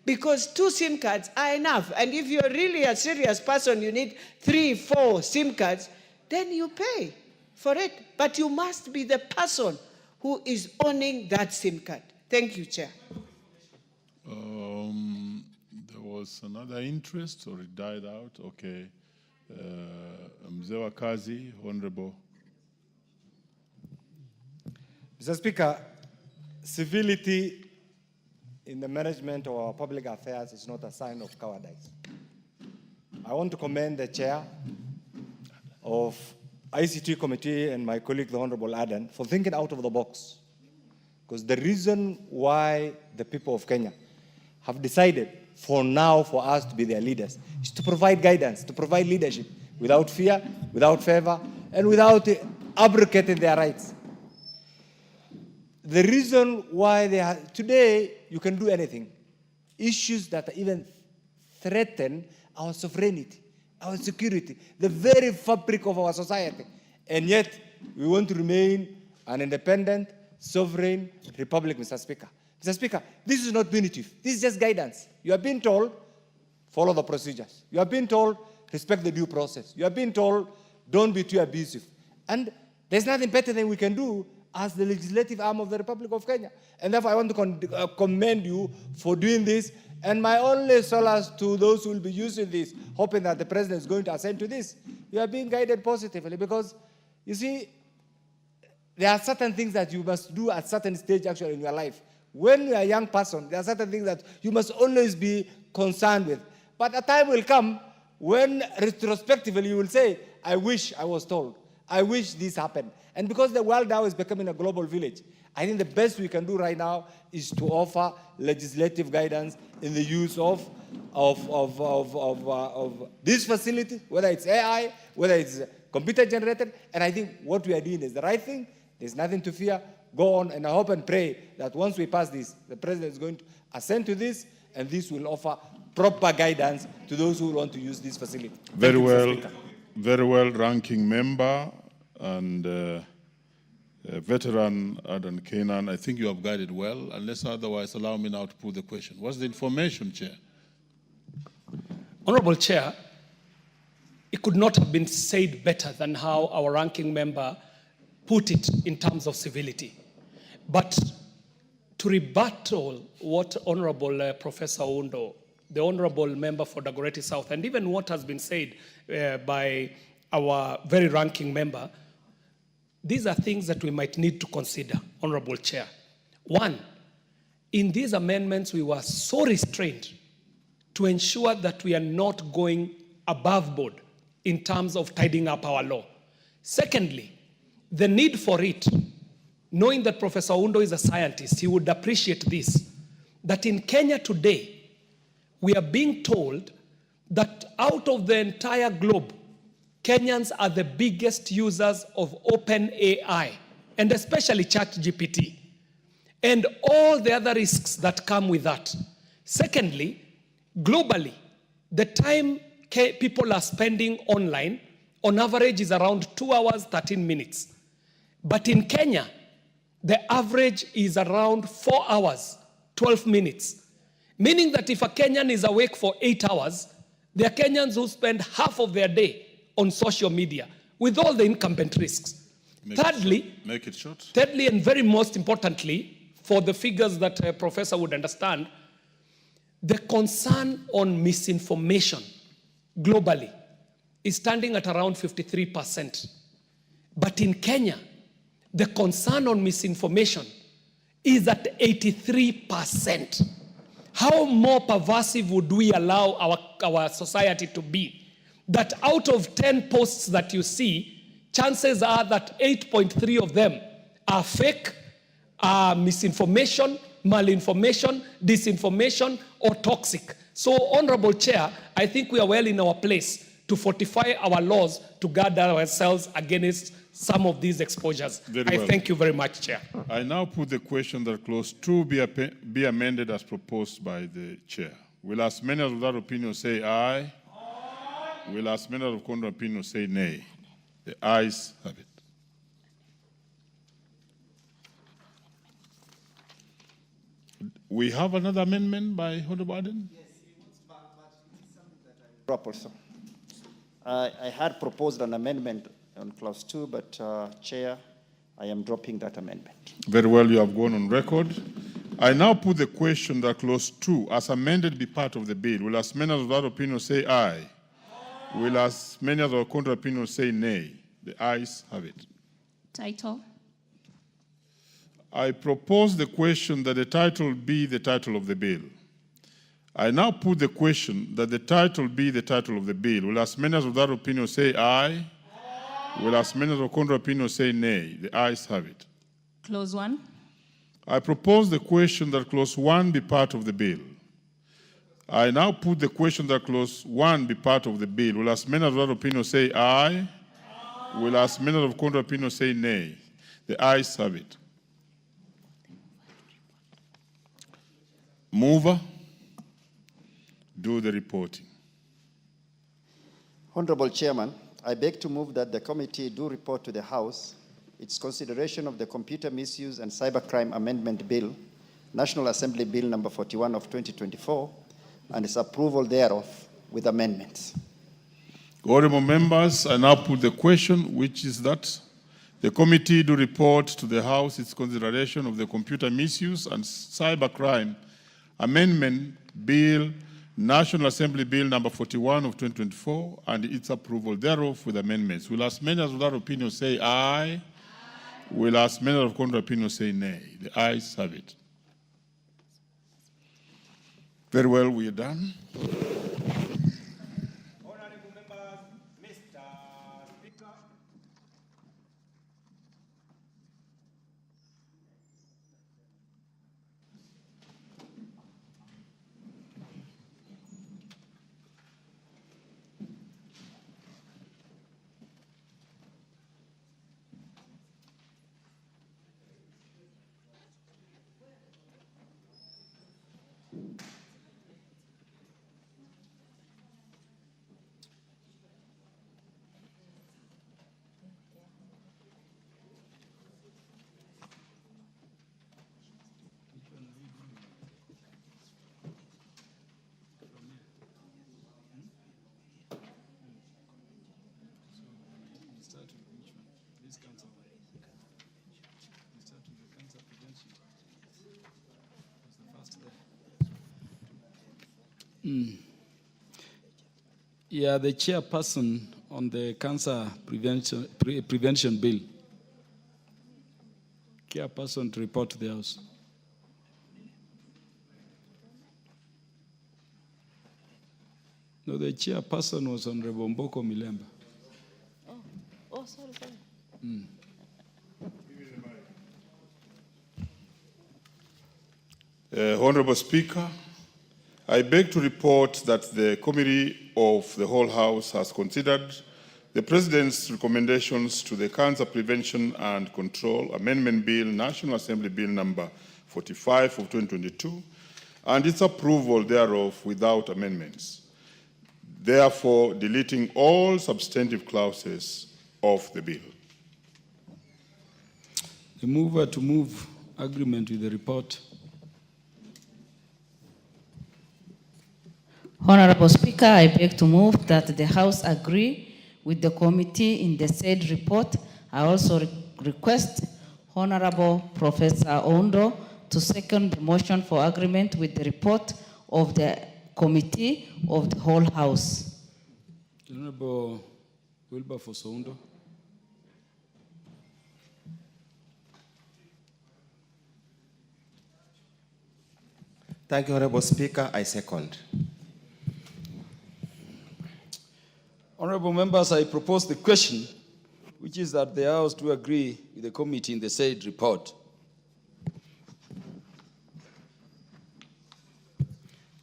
because 2 SIM cards are enough. And if you're really a serious person, you need 3, 4 SIM cards, then you pay for it. But you must be the person who is owning that SIM card. Thank you, Chair. There was another interest, or it died out? Okay. Mzee wa Kazi, Honorable. Mr. Speaker, civility in the management of our public affairs is not a sign of cowardice. I want to commend the chair of ICT committee and my colleague, the Honorable Aden, for thinking out of the box. Because the reason why the people of Kenya have decided for now for us to be their leaders is to provide guidance, to provide leadership without fear, without favor, and without abrogating their rights. The reason why they are, today you can do anything. Issues that even threaten our sovereignty, our security, the very fabric of our society. And yet, we want to remain an independent, sovereign republic, Mr. Speaker. Mr. Speaker, this is not punitive. This is just guidance. You have been told, follow the procedures. You have been told, respect the due process. You have been told, don't be too abusive. And there's nothing better than we can do as the legislative arm of the Republic of Kenya. And therefore, I want to commend you for doing this. And my only solace to those who will be using this, hoping that the president is going to assent to this, you are being guided positively because, you see, there are certain things that you must do at certain stage actually in your life. When you are a young person, there are certain things that you must always be concerned with. But a time will come when retrospectively you will say, I wish I was told. I wish this happened. And because the world now is becoming a global village, I think the best we can do right now is to offer legislative guidance in the use of this facility, whether it's AI, whether it's computer generated. And I think what we are doing is the right thing. There's nothing to fear. Go on, and I hope and pray that once we pass this, the president is going to assent to this, and this will offer proper guidance to those who want to use this facility. Very well, ranking member and veteran Adan Kenan. I think you have guided well. Unless otherwise, allow me now to put the question. What's the information, Chair? Honorable Chair, it could not have been said better than how our ranking member put it in terms of civility. But to rebuttal what Honorable Professor Undo, the Honorable Member for Dagoretti South, and even what has been said by our very ranking member, these are things that we might need to consider, Honorable Chair. One, in these amendments, we were so restrained to ensure that we are not going above board in terms of tidying up our law. Secondly, the need for it, knowing that Professor Undo is a scientist, he would appreciate this, that in Kenya today, we are being told that out of the entire globe, Kenyans are the biggest users of open AI, and especially ChatGPT, and all the other risks that come with that. Secondly, globally, the time people are spending online, on average, is around 2 hours, 13 minutes. But in Kenya, the average is around 4 hours, 12 minutes. Meaning that if a Kenyan is awake for 8 hours, there are Kenyans who spend half of their day on social media with all the incumbent risks. Thirdly, and very most importantly, for the figures that Professor would understand, the concern on misinformation globally is standing at around 53%. But in Kenya, the concern on misinformation is at 83%. How more pervasive would we allow our society to be? That out of 10 posts that you see, chances are that 8.3 of them are fake, are misinformation, malinformation, disinformation, or toxic. So, Honorable Chair, I think we are well in our place to fortify our laws to guard ourselves against some of these exposures. I thank you very much, Chair. I now put the question that clause 2 be amended as proposed by the Chair. Will as many of that opinion say aye? Aye. Will as many of contrary opinion say nay? The ayes have it. We have another amendment by Honorable Aden? Yes, he wants back, but it's something that I will drop also. I had proposed an amendment on clause 2, but Chair, I am dropping that amendment. Very well, you have gone on record. I now put the question that clause 2, as amended, be part of the bill. Will as many of that opinion say aye? Aye. Will as many of the contrary opinion say nay? The ayes have it. Title. I propose the question that the title be the title of the bill. I now put the question that the title be the title of the bill. Will as many of that opinion say aye? Aye. Will as many of the contrary opinion say nay? The ayes have it. Clause 1. I propose the question that clause 1 be part of the bill. I now put the question that clause 1 be part of the bill. Will as many of that opinion say aye? Aye. Will as many of contrary opinion say nay? The ayes have it. Mover, do the reporting. Honorable Chairman, I beg to move that the committee do report to the House its consideration of the Computer Misuse and Cybercrime Amendment Bill, National Assembly Bill number 41 of 2024, and its approval thereof with amendments. Honorable members, I now put the question, which is that the committee do report to the House its consideration of the Computer Misuse and Cybercrime Amendment Bill, National Assembly Bill number 41 of 2024, and its approval thereof with amendments. Will as many as of that opinion say aye? Aye. Will as many of contrary opinion say nay? The ayes have it. Very well, we are done. Honorable members, Mr. Speaker. Yeah, the chairperson on the cancer prevention bill. Chairperson to report to the House. No, the chairperson was Honorable Mboko Milemba. Oh, sorry. Honorable Speaker, I beg to report that the Committee of the whole House has considered the President's recommendations to the Cancer Prevention and Control Amendment Bill, National Assembly Bill number 45 of 2022, and its approval thereof without amendments, therefore deleting all substantive clauses of the bill. The mover to move agreement with the report. Honorable Speaker, I beg to move that the House agree with the committee in the said report. I also request Honorable Professor Ondo to second the motion for agreement with the report of the committee of the whole House. Honorable Wilberforce Ondo. Thank you, Honorable Speaker. I second. Honorable members, I propose the question, which is that the House do agree with the committee in the said report.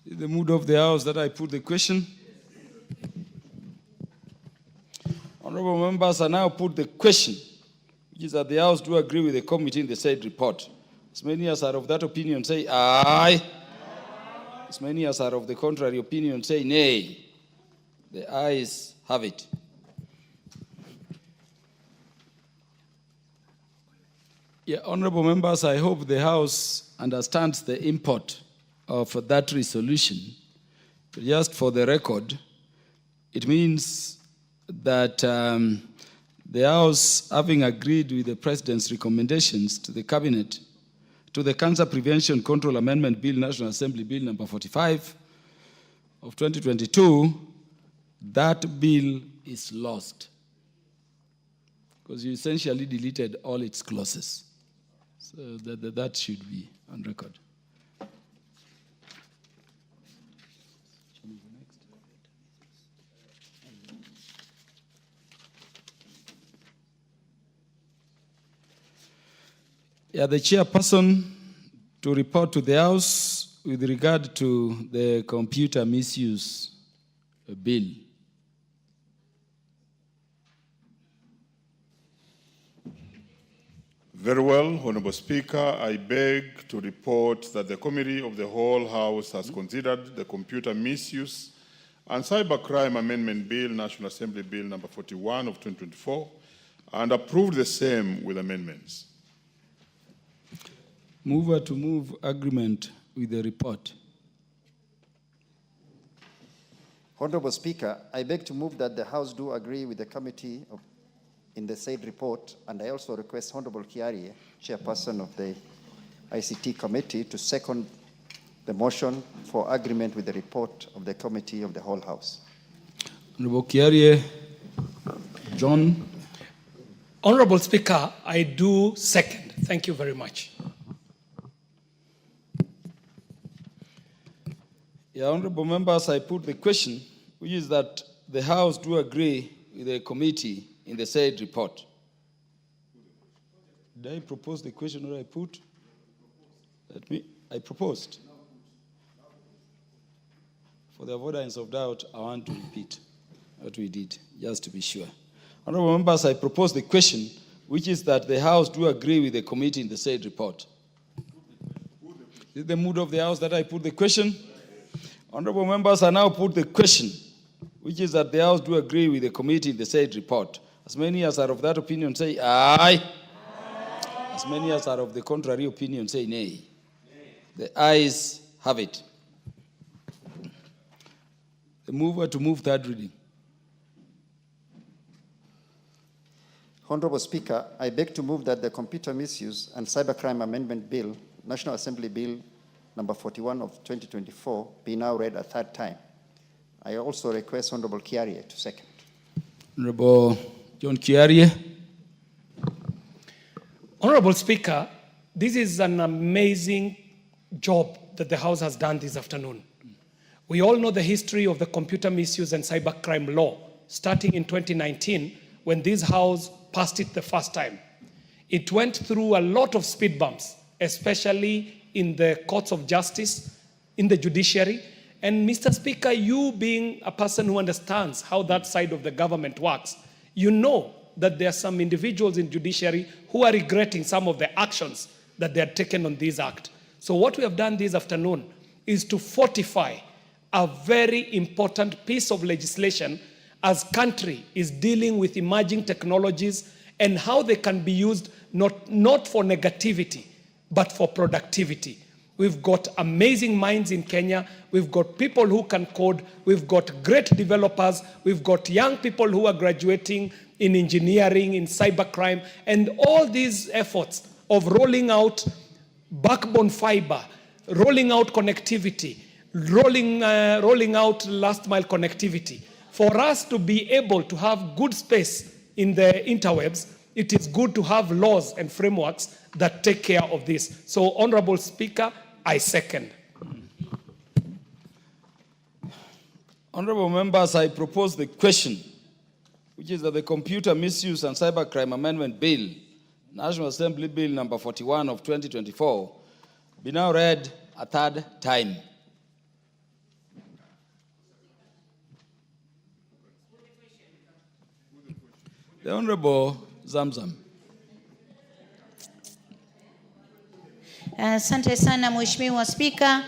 In the mood of the House that I put the question. Honorable members, I now put the question, which is that the House do agree with the committee in the said report. As many as are of that opinion say aye. As many as are of the contrary opinion say nay. The ayes have it. Yeah, honorable members, I hope the House understands the import of that resolution. Just for the record, it means that the House, having agreed with the President's recommendations to the Cabinet, to the Cancer Prevention Control Amendment Bill, National Assembly Bill number 45 of 2022, that bill is lost because you essentially deleted all its clauses. So that should be on record. Yeah, the chairperson to report to the House with regard to the computer misuse bill. Very well, Honorable Speaker, I beg to report that the Committee of the Whole House has considered the Computer Misuse and Cybercrime Amendment Bill, National Assembly Bill number 41 of 2024, and approved the same with amendments. Mover to move agreement with the report. Honorable Speaker, I beg to move that the House do agree with the committee in the said report, and I also request Honorable Kiarie, Chairperson of the ICT Committee, to second the motion for agreement with the report of the Committee of the Whole House. Honorable Kiarie, John. Honorable Speaker, I do second. Thank you very much. Yeah, honorable members, I put the question, which is that the House do agree with the committee in the said report. Did I propose the question or I put? I proposed. For the avoidance of doubt, I want to repeat what we did, just to be sure. Honorable members, I propose the question, which is that the House do agree with the committee in the said report. Is it the mood of the House that I put the question? Honorable members, I now put the question, which is that the House do agree with the committee in the said report. As many as are of that opinion say aye. As many as are of the contrary opinion say nay. The ayes have it. The mover to move third reading. Honorable Speaker, I beg to move that the Computer Misuse and Cybercrime Amendment Bill, National Assembly Bill number 41 of 2024, be now read a third time. I also request Honorable Kiarie to second. Honorable John Kiarie. Honorable Speaker, this is an amazing job that the House has done this afternoon. We all know the history of the Computer Misuse and Cybercrime Law, starting in 2019, when this House passed it the first time. It went through a lot of speed bumps, especially in the courts of justice, in the judiciary. And Mr. Speaker, you being a person who understands how that side of the government works, you know that there are some individuals in judiciary who are regretting some of the actions that they have taken on this act. So what we have done this afternoon is to fortify a very important piece of legislation as country is dealing with emerging technologies and how they can be used not for negativity, but for productivity. We've got amazing minds in Kenya. We've got people who can code. We've got great developers. We've got young people who are graduating in engineering, in cybercrime, and all these efforts of rolling out backbone fiber, rolling out connectivity, rolling out last mile connectivity. For us to be able to have good space in the interwebs, it is good to have laws and frameworks that take care of this. So, Honorable Speaker, I second. Honorable members, I propose the question, which is that the Computer Misuse and Cybercrime Amendment Bill, National Assembly Bill number 41 of 2024, be now read a third time. The Honorable Zamzam. Asante sana Mheshimiwa Spika,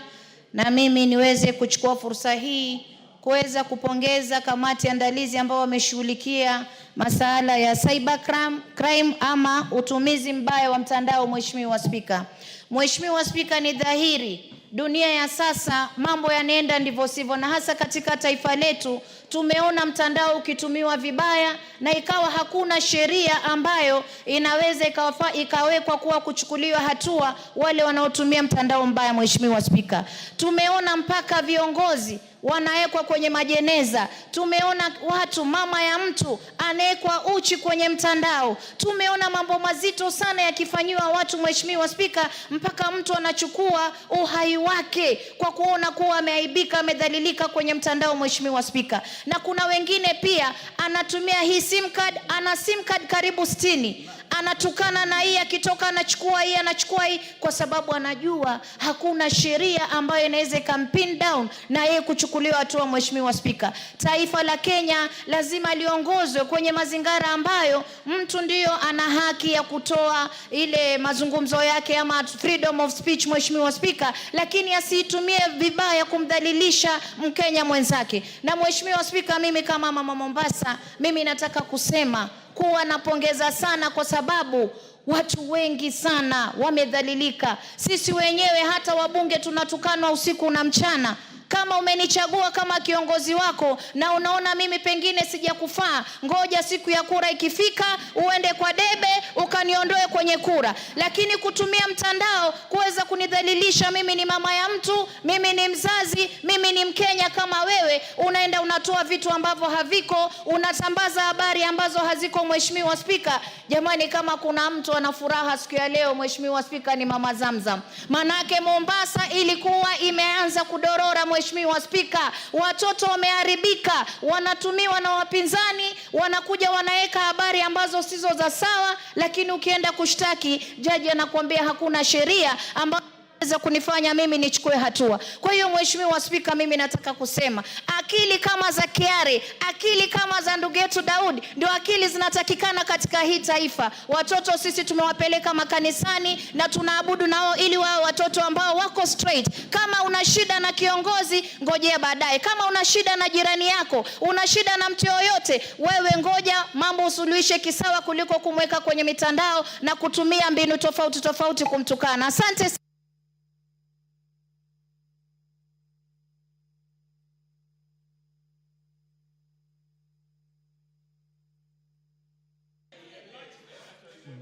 na mimi niweze kuchukua fursa hii kuweza kupongeza kamati andalizi ambao wameshughulikia masuala ya cybercrime ama utumizi mbaya wa mtandao. Mheshimiwa Spika, Mheshimiwa Spika, ni dhahiri dunia ya sasa mambo yanaenda ndivyo sivyo, na hasa katika taifa letu tumeona mtandao ukitumiwa vibaya na ikawa hakuna sheria ambayo inaweza ikawekwa kuwa kuchukuliwa hatua wale wanaotumia mtandao mbaya. Mheshimiwa Spika, tumeona mpaka viongozi wanawekwa kwenye majeneza. Tumeona watu, mama ya mtu anawekwa uchi kwenye mtandao. Tumeona mambo mazito sana yakifanywa watu, Mheshimiwa Spika, mpaka mtu anachukua uhai wake kwa kuona kuwa ameaibika, amedhalilika kwenye mtandao. Mheshimiwa Spika, na kuna wengine pia anatumia hii sim card, ana sim card karibu 60, anatukana na hii, akitoka anachukua hii, anachukua hii, kwa sababu anajua hakuna sheria ambayo inaweza ikampin down na yeye kuchukuliwa hatua. Mheshimiwa Spika, taifa la Kenya lazima liongozwe kwenye mazingira ambayo mtu ndiyo ana haki ya kutoa ile mazungumzo yake ama freedom of speech, Mheshimiwa Spika, lakini asiitumie vibaya kumdhalilisha Mkenya mwenzake. Na Mheshimiwa Spika, mimi kama mama Mombasa, mimi nataka kusema kuwa napongeza sana kwa sababu watu wengi sana wamedhalilika. Sisi wenyewe hata wabunge tunatukanwa usiku na mchana. Kama umenichagua kama kiongozi wako na unaona mimi pengine sijakufaa, ngoja siku ya kura ikifika uende kwa debe ukaniondoe kwenye kura. Lakini kutumia mtandao kuweza kunidhalilisha, mimi ni mama ya mtu, mimi ni mzazi, mimi ni Mkenya kama wewe, unaenda unatoa vitu ambavyo haviko, unasambaza habari ambazo haziko. Mheshimiwa Spika, jamani, kama kuna mtu ana furaha siku ya leo, Mheshimiwa Spika, ni Mama Zamzam. Manake Mombasa ilikuwa imeanza kudorora. Mheshimiwa Spika, watoto wameharibika, wanatumiwa na wapinzani, wanakuja wanaweka habari ambazo sizo za sawa, lakini ukienda kushtaki, jaji anakuambia hakuna sheria ambayo za kunifanya mimi nichukue hatua. Kwa hiyo Mheshimiwa Spika, mimi nataka kusema akili kama za Kiare, akili kama za ndugu yetu Daudi, ndio akili zinatakikana katika hii taifa. Watoto sisi tumewapeleka makanisani na tunaabudu nao ili wao watoto ambao wako straight. Kama una shida na kiongozi, ngojea baadaye. Kama una shida na jirani yako, una shida na mtu yoyote, wewe ngoja mambo usuluhishe kisawa kuliko kumweka kwenye mitandao na kutumia mbinu tofauti tofauti kumtukana. Asante.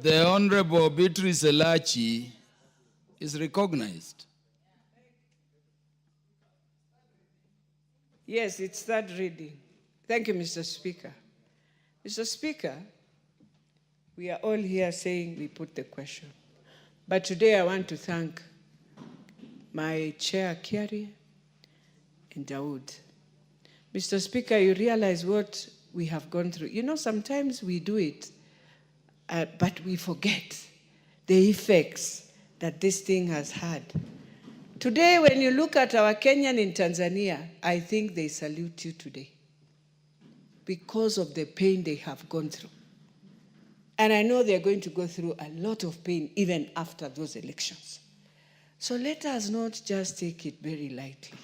The Honorable Beatrice Elachi is recognized. Yes, it's third reading. Thank you, Mr. Speaker. Mr. Speaker, we are all here saying we put the question. But today I want to thank my chair, Kiari, and Dawood. Mr. Speaker, you realize what we have gone through. You know, sometimes we do it, but we forget the effects that this thing has had. Today, when you look at our Kenyan in Tanzania, I think they salute you today because of the pain they have gone through. And I know they're going to go through a lot of pain even after those elections. So let us not just take it very lightly.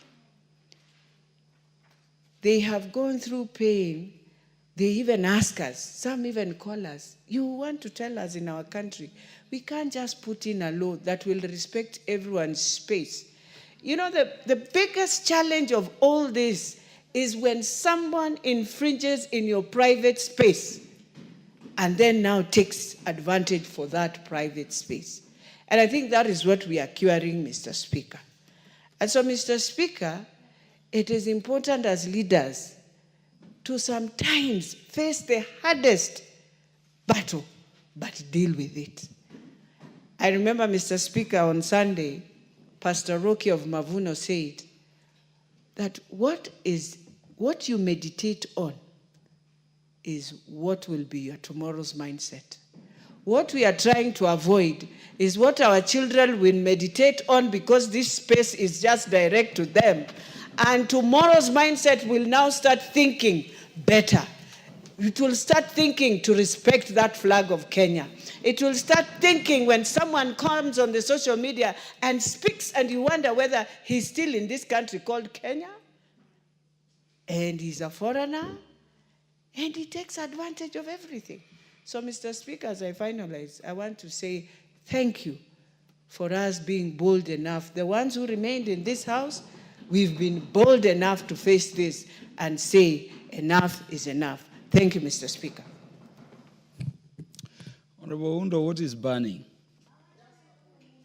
They have gone through pain. They even ask us, some even call us, you want to tell us in our country, we can't just put in a law that will respect everyone's space. You know, the biggest challenge of all this is when someone infringes in your private space and then now takes advantage for that private space. And I think that is what we are curing, Mr. Speaker. And so, Mr. Speaker, it is important as leaders to sometimes face the hardest battle, but deal with it. I remember, Mr. Speaker, on Sunday, Pastor Rocky of Mavuno said that what you meditate on is what will be your tomorrow's mindset. What we are trying to avoid is what our children will meditate on because this space is just direct to them. And tomorrow's mindset will now start thinking better. It will start thinking to respect that flag of Kenya. It will start thinking when someone comes on the social media and speaks and you wonder whether he's still in this country called Kenya and he's a foreigner and he takes advantage of everything. So, Mr. Speaker, as I finalize, I want to say thank you for us being bold enough. The ones who remained in this house, we've been bold enough to face this and say enough is enough. Thank you, Mr. Speaker. Honorable Undo, what is burning?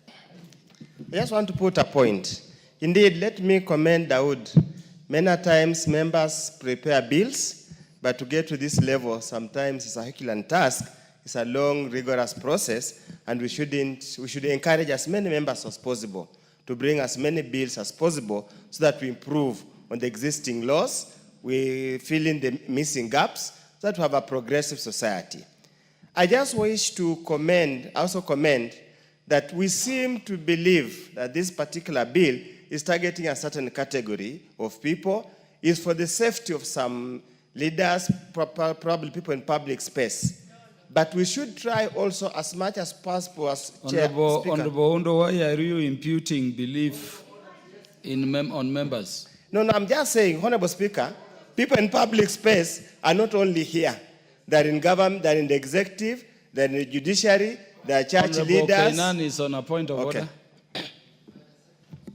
I just want to put a point. Indeed, let me commend Dawood. Many times members prepare bills, but to get to this level, sometimes it's a Herculean task. It's a long, rigorous process, and we should encourage as many members as possible to bring as many bills as possible so that we improve on the existing laws, we fill in the missing gaps, so that we have a progressive society. I just wish to also commend that we seem to believe that this particular bill is targeting a certain category of people, is for the safety of some leaders, probably people in public space. But we should try also as much as possible as Honorable Speaker. Ondo, why are you imputing belief on members? No, I'm just saying, Honorable Speaker, people in public space are not only here. They're in government, they're in the executive, they're in the judiciary, they're church Honorable leaders. Kainan is on a point of order.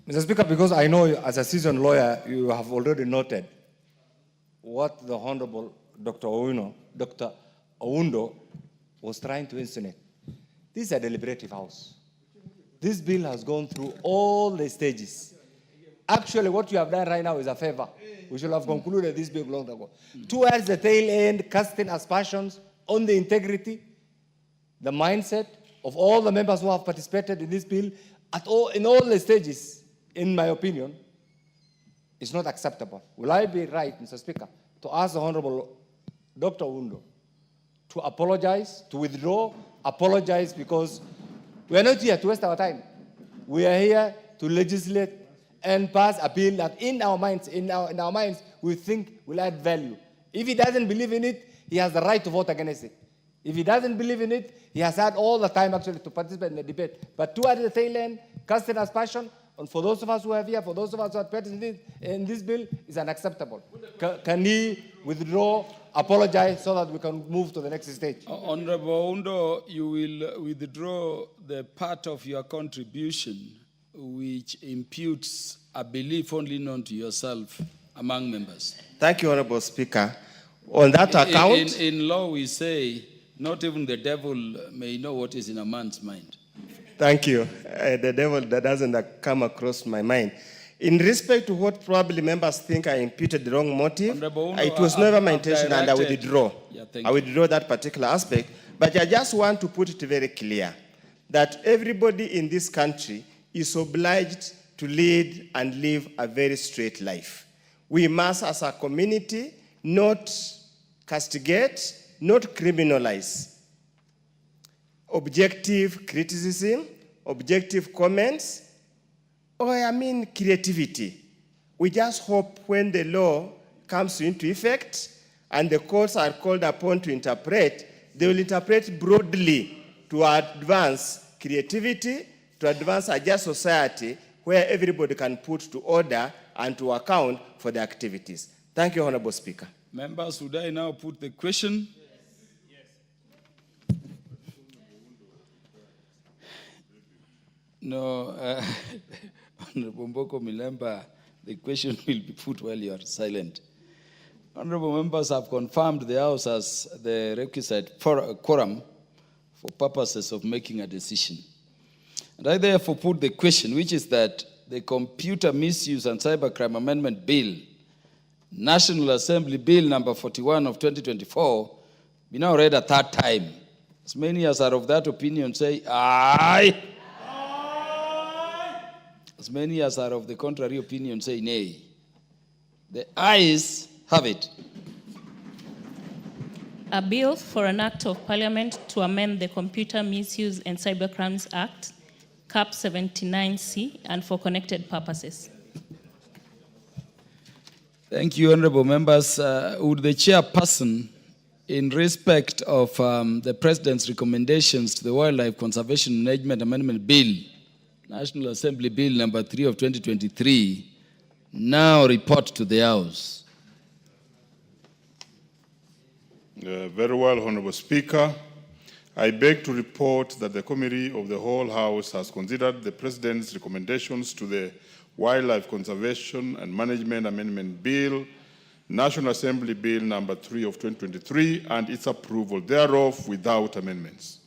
Mr. Speaker, because I know as a seasoned lawyer, you have already noted what the Honorable Dr. Oundo was trying to insinuate. This is a deliberative house. This bill has gone through all the stages. Actually, what you have done right now is a favor. We should have concluded this bill long ago. Towards the tail end, casting aspersions on the integrity, the mindset of all the members who have participated in this bill in all the stages, in my opinion, is not acceptable. Will I be right, Mr. Speaker, to ask the Honorable Dr. Oundo to apologize, to withdraw, apologize, because we are not here to waste our time. We are here to legislate and pass a bill that in our minds, we think will add value. If he doesn't believe in it, he has the right to vote against it. If he doesn't believe in it, he has had all the time actually to participate in the debate. But towards the tail end, casting aspersion, and for those of us who are here, for those of us who are participating in this bill, is unacceptable. Can he withdraw, apologize, so that we can move to the next stage? Honorable Oundo, you will withdraw the part of your contribution which imputes a belief only known to yourself among members. Thank you, Honorable Speaker. On that account... In law, we say, not even the devil may know what is in a man's mind. Thank you. The devil that doesn't come across my mind. In respect to what probably members think I imputed the wrong motive, it was never my intention, and I will withdraw. I will withdraw that particular aspect. But I just want to put it very clear that everybody in this country is obliged to lead and live a very straight life. We must, as a community, not castigate, not criminalize objective criticism, objective comments, or creativity. We just hope when the law comes into effect and the courts are called upon to interpret, they will interpret broadly to advance creativity, to advance a just society where everybody can put to order and to account for their activities. Thank you, Honorable Speaker. Members, would I now put the question? No, Honorable Mboko Milemba, the question will be put while you are silent. Honorable members have confirmed the House as the requisite quorum for purposes of making a decision. And I therefore put the question, which is that the Computer Misuse and Cybercrime Amendment Bill, National Assembly Bill number 41 of 2024, be now read a third time. As many as are of that opinion say aye. As many as are of the contrary opinion say nay. The ayes have it. A bill for an act of parliament to amend the Computer Misuse and Cybercrimes Act, Cap 79C, and for connected purposes. Thank you, honorable members. Would the chairperson, in respect of the President's recommendations to the Wildlife Conservation Management Amendment Bill, National Assembly Bill number 3 of 2023, now report to the House? Very well, Honorable Speaker. I beg to report that the Committee of the Whole House has considered the President's recommendations to the Wildlife Conservation and Management Amendment Bill, National Assembly Bill number 3 of 2023, and its approval thereof without amendments.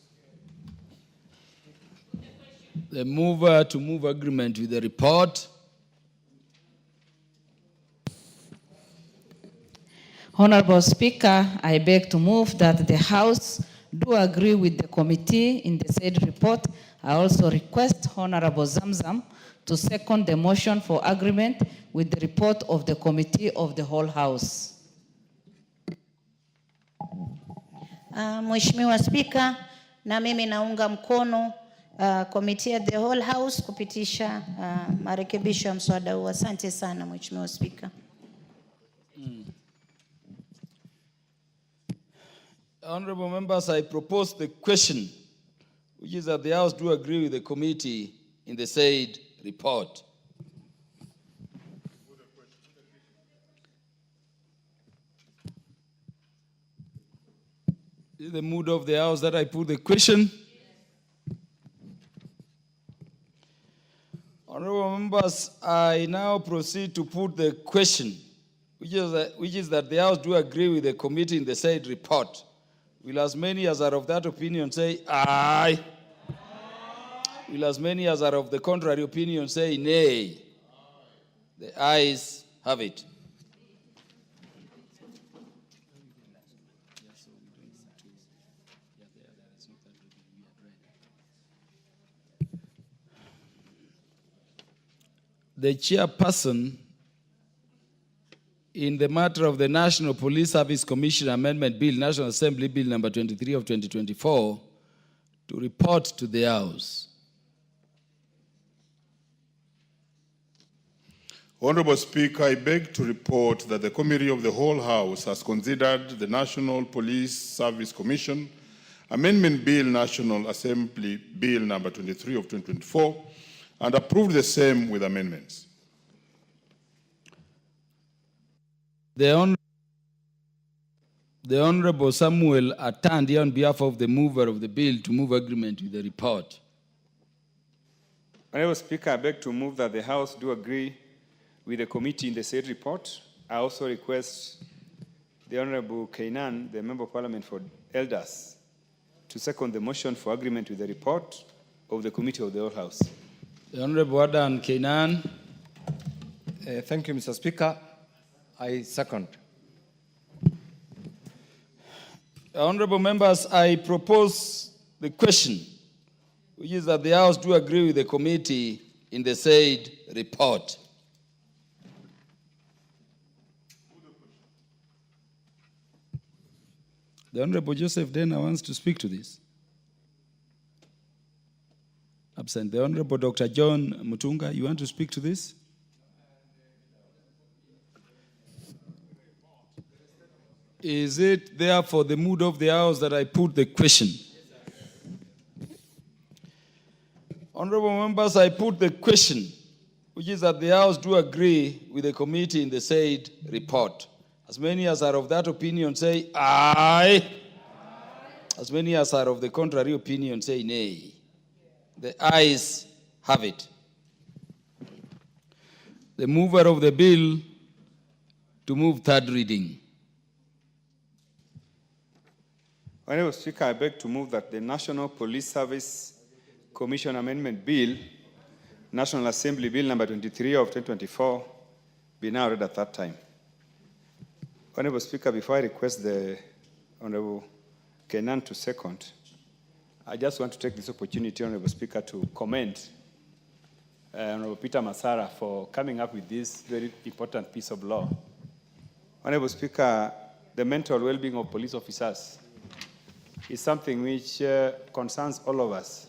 The mover to move agreement with the report. Honorable Speaker, I beg to move that the House do agree with the committee in the said report. I also request Honorable Zamzam to second the motion for agreement with the report of the Committee of the Whole House. Mheshimiwa Spika, na mimi naunga mkono committee at the whole house kupitisha marekebisho ya mswada huu. Asante sana Mheshimiwa Spika. Honorable members, I propose the question, which is that the House do agree with the committee in the said report. This is the mood of the House that I put the question. Honorable members, I now proceed to put the question, which is that the House do agree with the committee in the said report. Will as many as are of that opinion say aye? Will as many as are of the contrary opinion say nay? The ayes have it. The chairperson in the matter of the National Police Service Commission Amendment Bill, National Assembly Bill number 23 of 2024, to report to the House. Honorable Speaker, I beg to report that the Committee of the Whole House has considered the National Police Service Commission Amendment Bill, National Assembly Bill number 23 of 2024, and approved the same with amendments. The Honorable Samuel Atandi on behalf of the mover of the bill to move agreement with the report. Honorable Speaker, I beg to move that the House do agree with the committee in the said report. I also request the Honorable Kainan, the Member of Parliament for Elders, to second the motion for agreement with the report of the Committee of the Whole House. The Honorable Adan Kainan. Thank you, Mr. Speaker. I second. Honorable members, I propose the question, which is that the House do agree with the committee in the said report. The Honorable Joseph Dena wants to speak to this. Absent. The Honorable Dr. John Mutunga, you want to speak to this? Is it therefore the mood of the House that I put the question? Honorable members, I put the question, which is that the House do agree with the committee in the said report. As many as are of that opinion say aye. As many as are of the contrary opinion say nay. The ayes have it. The mover of the bill to move third reading. Honorable Speaker, I beg to move that the National Police Service Commission Amendment Bill, National Assembly Bill number 23 of 2024, be now read at that time. Honorable Speaker, before I request the Honorable Kenan to second, I just want to take this opportunity, Honorable Speaker, to commend Honorable Peter Masara for coming up with this very important piece of law. Honorable Speaker, the mental well-being of police officers is something which concerns all of us.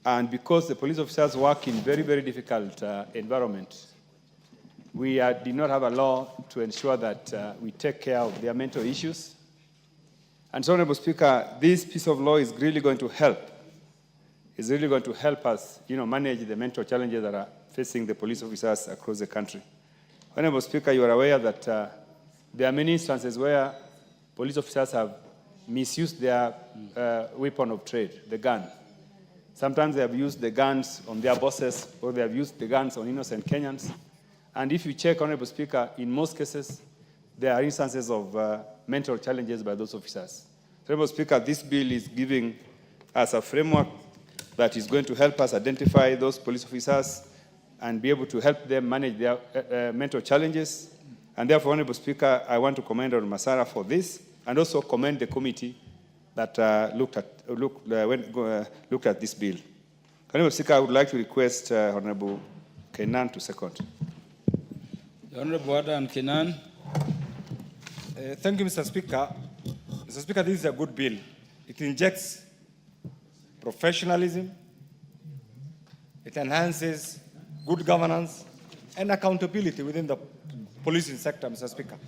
And because the police officers work in very, very difficult environment, we did not have a law to ensure that we take care of their mental issues. And so, Honorable Speaker, this piece of law is really going to help. It's really going to help us, manage the mental challenges that are facing the police officers across the country. Honorable Speaker, you are aware that there are many instances where police officers have misused their weapon of trade, the gun. Sometimes they have used the guns on their bosses, or they have used the guns on innocent Kenyans. And if you check, Honorable Speaker, in most cases, there are instances of mental challenges by those officers. Honorable Speaker, this bill is giving us a framework that is going to help us identify those police officers and be able to help them manage their mental challenges. And therefore, Honorable Speaker, I want to commend Honorable Masara for this, and also commend the committee that looked at this bill. Honorable Speaker, I would like to request Honorable Kenan to second. The Honorable Adan Kenan. Thank you, Mr. Speaker. Mr. Speaker, this is a good bill. It injects professionalism, it enhances good governance and accountability within the policing sector, Mr. Speaker.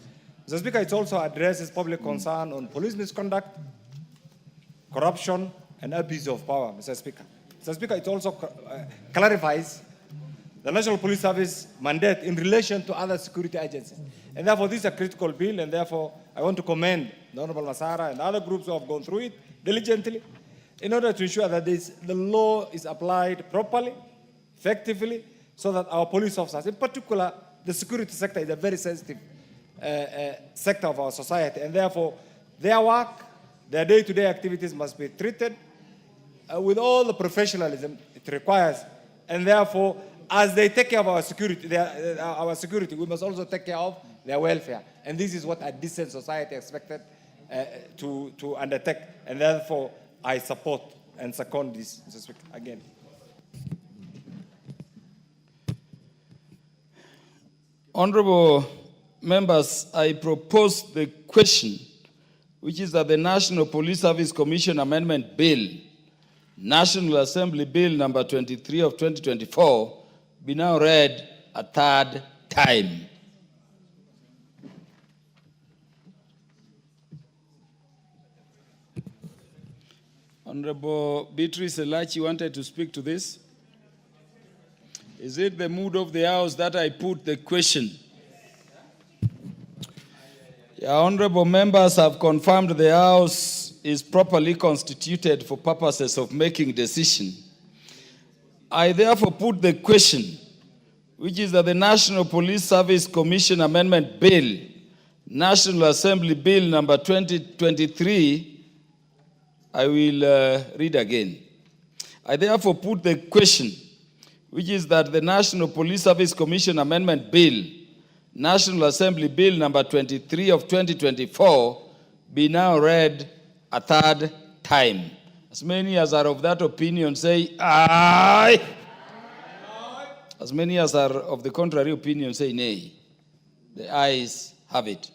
Mr. Speaker, it also addresses public concern on police misconduct, corruption, and abuse of power, Mr. Speaker. Mr. Speaker, it also clarifies the National Police Service mandate in relation to other security agencies. And therefore, this is a critical bill, and therefore, I want to commend the Honorable Masara and other groups who have gone through it diligently in order to ensure that the law is applied properly, effectively, so that our police officers, in particular, the security sector is a very sensitive sector of our society, and therefore, their work, their day-to-day activities must be treated with all the professionalism it requires, and therefore, as they take care of our security, we must also take care of their welfare. And this is what a decent society expected to undertake. And therefore, I support and second this, Mr. Speaker, again. Honorable members, I propose the question, which is that the National Police Service Commission Amendment Bill, National Assembly Bill number 23 of 2024, be now read a third time. Honorable Beatrice Elachi wanted to speak to this. Is it the mood of the House that I put the question? Honorable members have confirmed the House is properly constituted for purposes of making decision. I therefore put the question, which is that the National Police Service Commission Amendment Bill, National Assembly Bill number 2023, I will read again. I therefore put the question, which is that the National Police Service Commission Amendment Bill, National Assembly Bill number 23 of 2024, be now read a third time. As many as are of that opinion say aye. As many as are of the contrary opinion say nay. The ayes have it.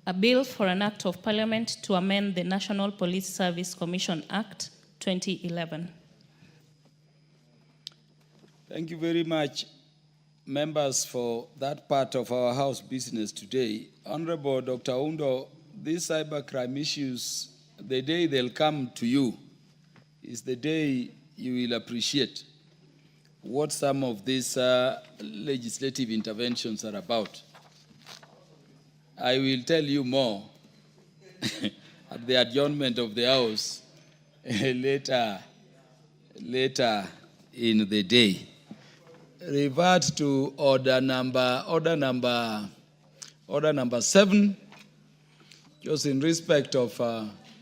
A bill for an act of parliament to amend the National Police Service Commission Act 2011. Thank you very much, members, for that part of our House business today. Honorable Dr. Undo, these cybercrime issues, the day they'll come to you is the day you will appreciate what some of these legislative interventions are about. I will tell you more at the adjournment of the House later in the day. Revert to order number 7, just in respect of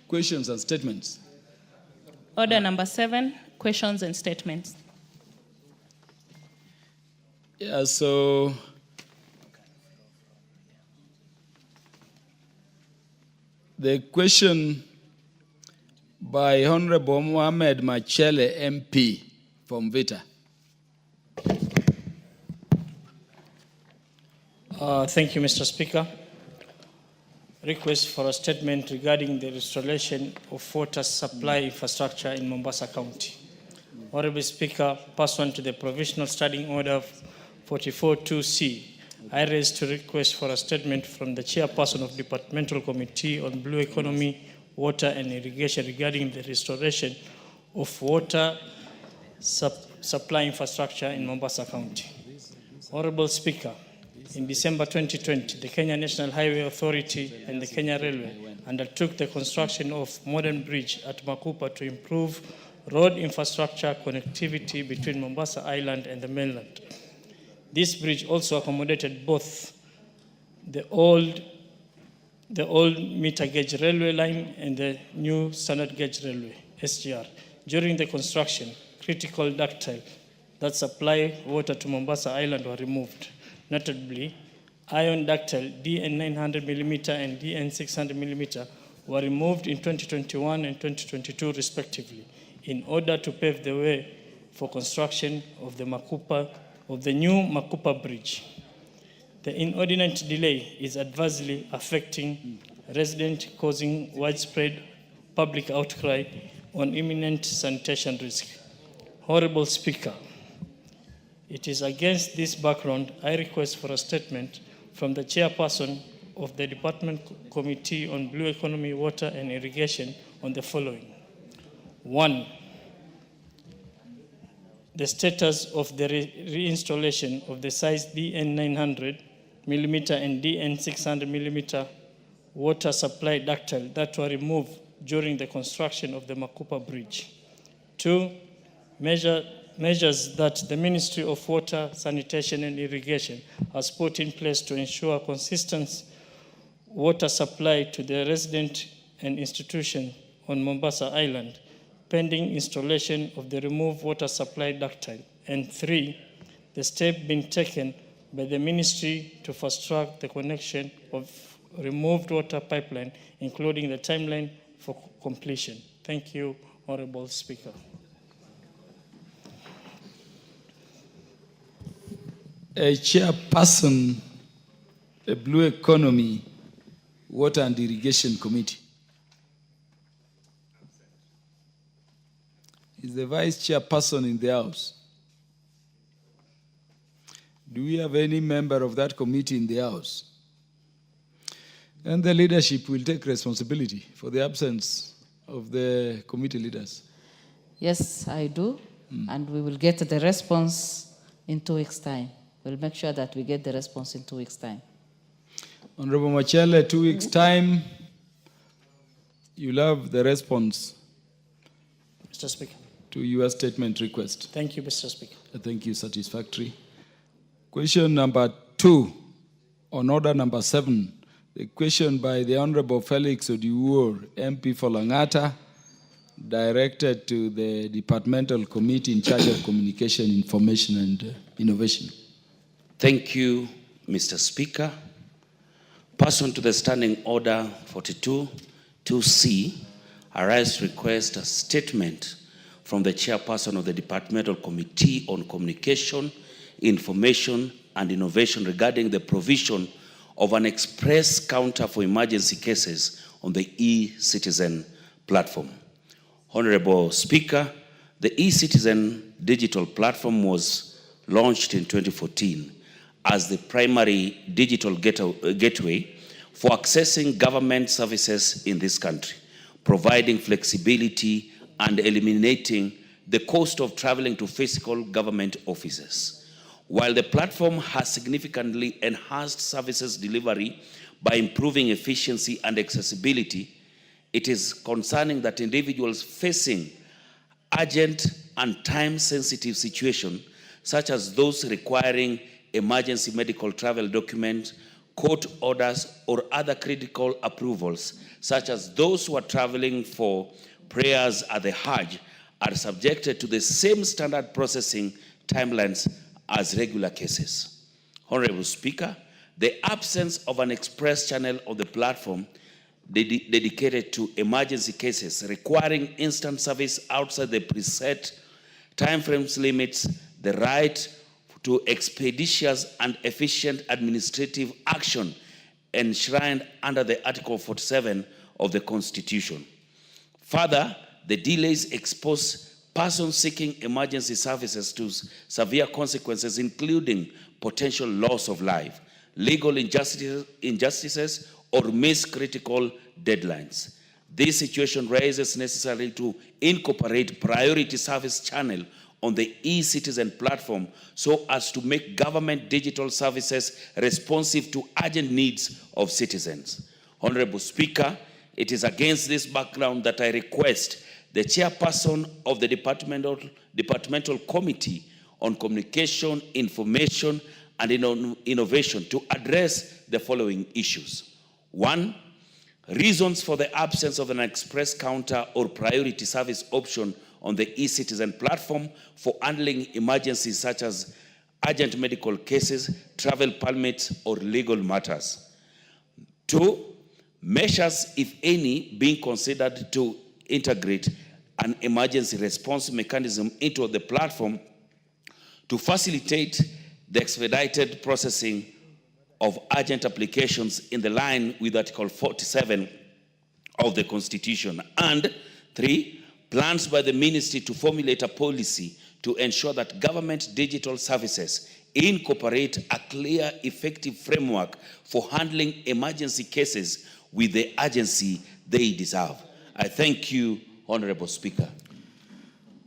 questions and statements. Order number 7, questions and statements. Yeah, so the question by Honorable Mohamed Machele, MP from Vita. Thank you, Mr. Speaker. Request for a statement regarding the restoration of water supply infrastructure in Mombasa County. Honorable Speaker, pursuant to the Provisional Standing Order 44.2c, I raise to request for a statement from the Chairperson of Departmental Committee on Blue Economy, Water and Irrigation regarding the restoration of water supply infrastructure in Mombasa County. Honorable Speaker, in December 2020, the Kenya National Highway Authority and the Kenya Railway undertook the construction of modern bridge at Makupa to improve road infrastructure connectivity between Mombasa Island and the mainland. This bridge also accommodated both the old meter gauge railway line and the new standard gauge railway, SGR. During the construction, critical ductile that supply water to Mombasa Island were removed. Notably, iron ductile DN 900mm and DN 600mm were removed in 2021 and 2022 respectively in order to pave the way for construction of the new Makupa Bridge. The inordinate delay is adversely affecting residents, causing widespread public outcry on imminent sanitation risk. Honorable Speaker, it is against this background I request for a statement from the chairperson of the Department Committee on Blue Economy, Water and Irrigation on the following. 1. The status of the reinstallation of the size DN 900 mm and DN 600 mm water supply ductile that were removed during the construction of the Makupa Bridge. 2. Measures that the Ministry of Water, Sanitation and Irrigation has put in place to ensure consistent water supply to the resident and institution on Mombasa Island, pending installation of the removed water supply ductile. And 3, the step being taken by the ministry to fast-track the connection of removed water pipeline, including the timeline for completion. Thank you, Honorable Speaker. A chairperson, the Blue Economy, Water and Irrigation Committee. Is the vice chairperson in the House? Do we have any member of that committee in the House? And the leadership will take responsibility for the absence of the committee leaders. Yes, I do. And we will get the response in 2 weeks' time. We'll make sure that we get the response in 2 weeks' time. Honorable Machele, 2 weeks' time, you'll have the response Mr. Speaker. to your statement request. Thank you, Mr. Speaker. Thank you, satisfactory. Question number 2 on order number 7. The question by the Honorable Felix Odiwuor, MP for Langata, directed to the Departmental Committee in charge of Communication, Information and Innovation. Thank you, Mr. Speaker. Pursuant to the Standing Order 42-2C, I rise to request a statement from the chairperson of the Departmental Committee on Communication, Information and Innovation regarding the provision of an express counter for emergency cases on the e-Citizen platform. Honorable Speaker, the e-Citizen digital platform was launched in 2014 as the primary digital gateway for accessing government services in this country, providing flexibility and eliminating the cost of traveling to physical government offices. While the platform has significantly enhanced services delivery by improving efficiency and accessibility, it is concerning that individuals facing urgent and time-sensitive situations, such as those requiring emergency medical travel documents, court orders, or other critical approvals, such as those who are traveling for prayers at the Hajj, are subjected to the same standard processing timelines as regular cases. Honorable Speaker, the absence of an express channel on the platform dedicated to emergency cases requiring instant service outside the preset timeframes limits the right to expeditious and efficient administrative action enshrined under the Article 47 of the Constitution. Further, the delays expose persons seeking emergency services to severe consequences, including potential loss of life, legal injustices, or missed critical deadlines. This situation raises necessary to incorporate priority service channel on the e-Citizen platform so as to make government digital services responsive to urgent needs of citizens. Honorable Speaker, it is against this background that I request the chairperson of the Departmental Committee on Communication, Information and Innovation to address the following issues. 1, reasons for the absence of an express counter or priority service option on the e-Citizen platform for handling emergencies such as urgent medical cases, travel permits, or legal matters. 2, measures, if any, being considered to integrate an emergency response mechanism into the platform to facilitate the expedited processing of urgent applications in the line with Article 47 of the Constitution. And 3, plans by the ministry to formulate a policy to ensure that government digital services incorporate a clear, effective framework for handling emergency cases with the urgency they deserve. I thank you, Honorable Speaker.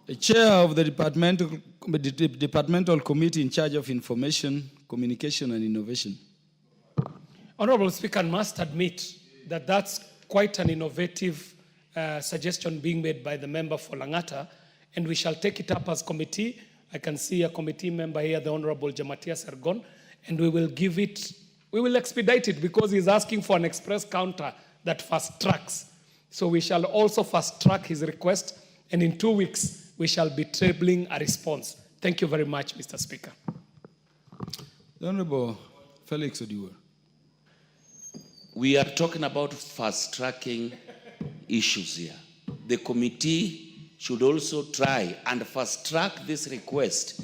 The Chair of the Departmental Committee in charge of Information, Communication and Innovation. Honorable Speaker, I must admit that that's quite an innovative suggestion being made by the member for Langata, and we shall take it up as committee. I can see a committee member here, the Honorable Jamatia Sergon, and we will expedite it because he's asking for an express counter that fast tracks. So we shall also fast track his request, and in 2 weeks, we shall be tabling a response. Thank you very much, Mr. Speaker. The Honorable Felix Odiwuor. We are talking about fast-tracking issues here. The committee should also try and fast-track this request,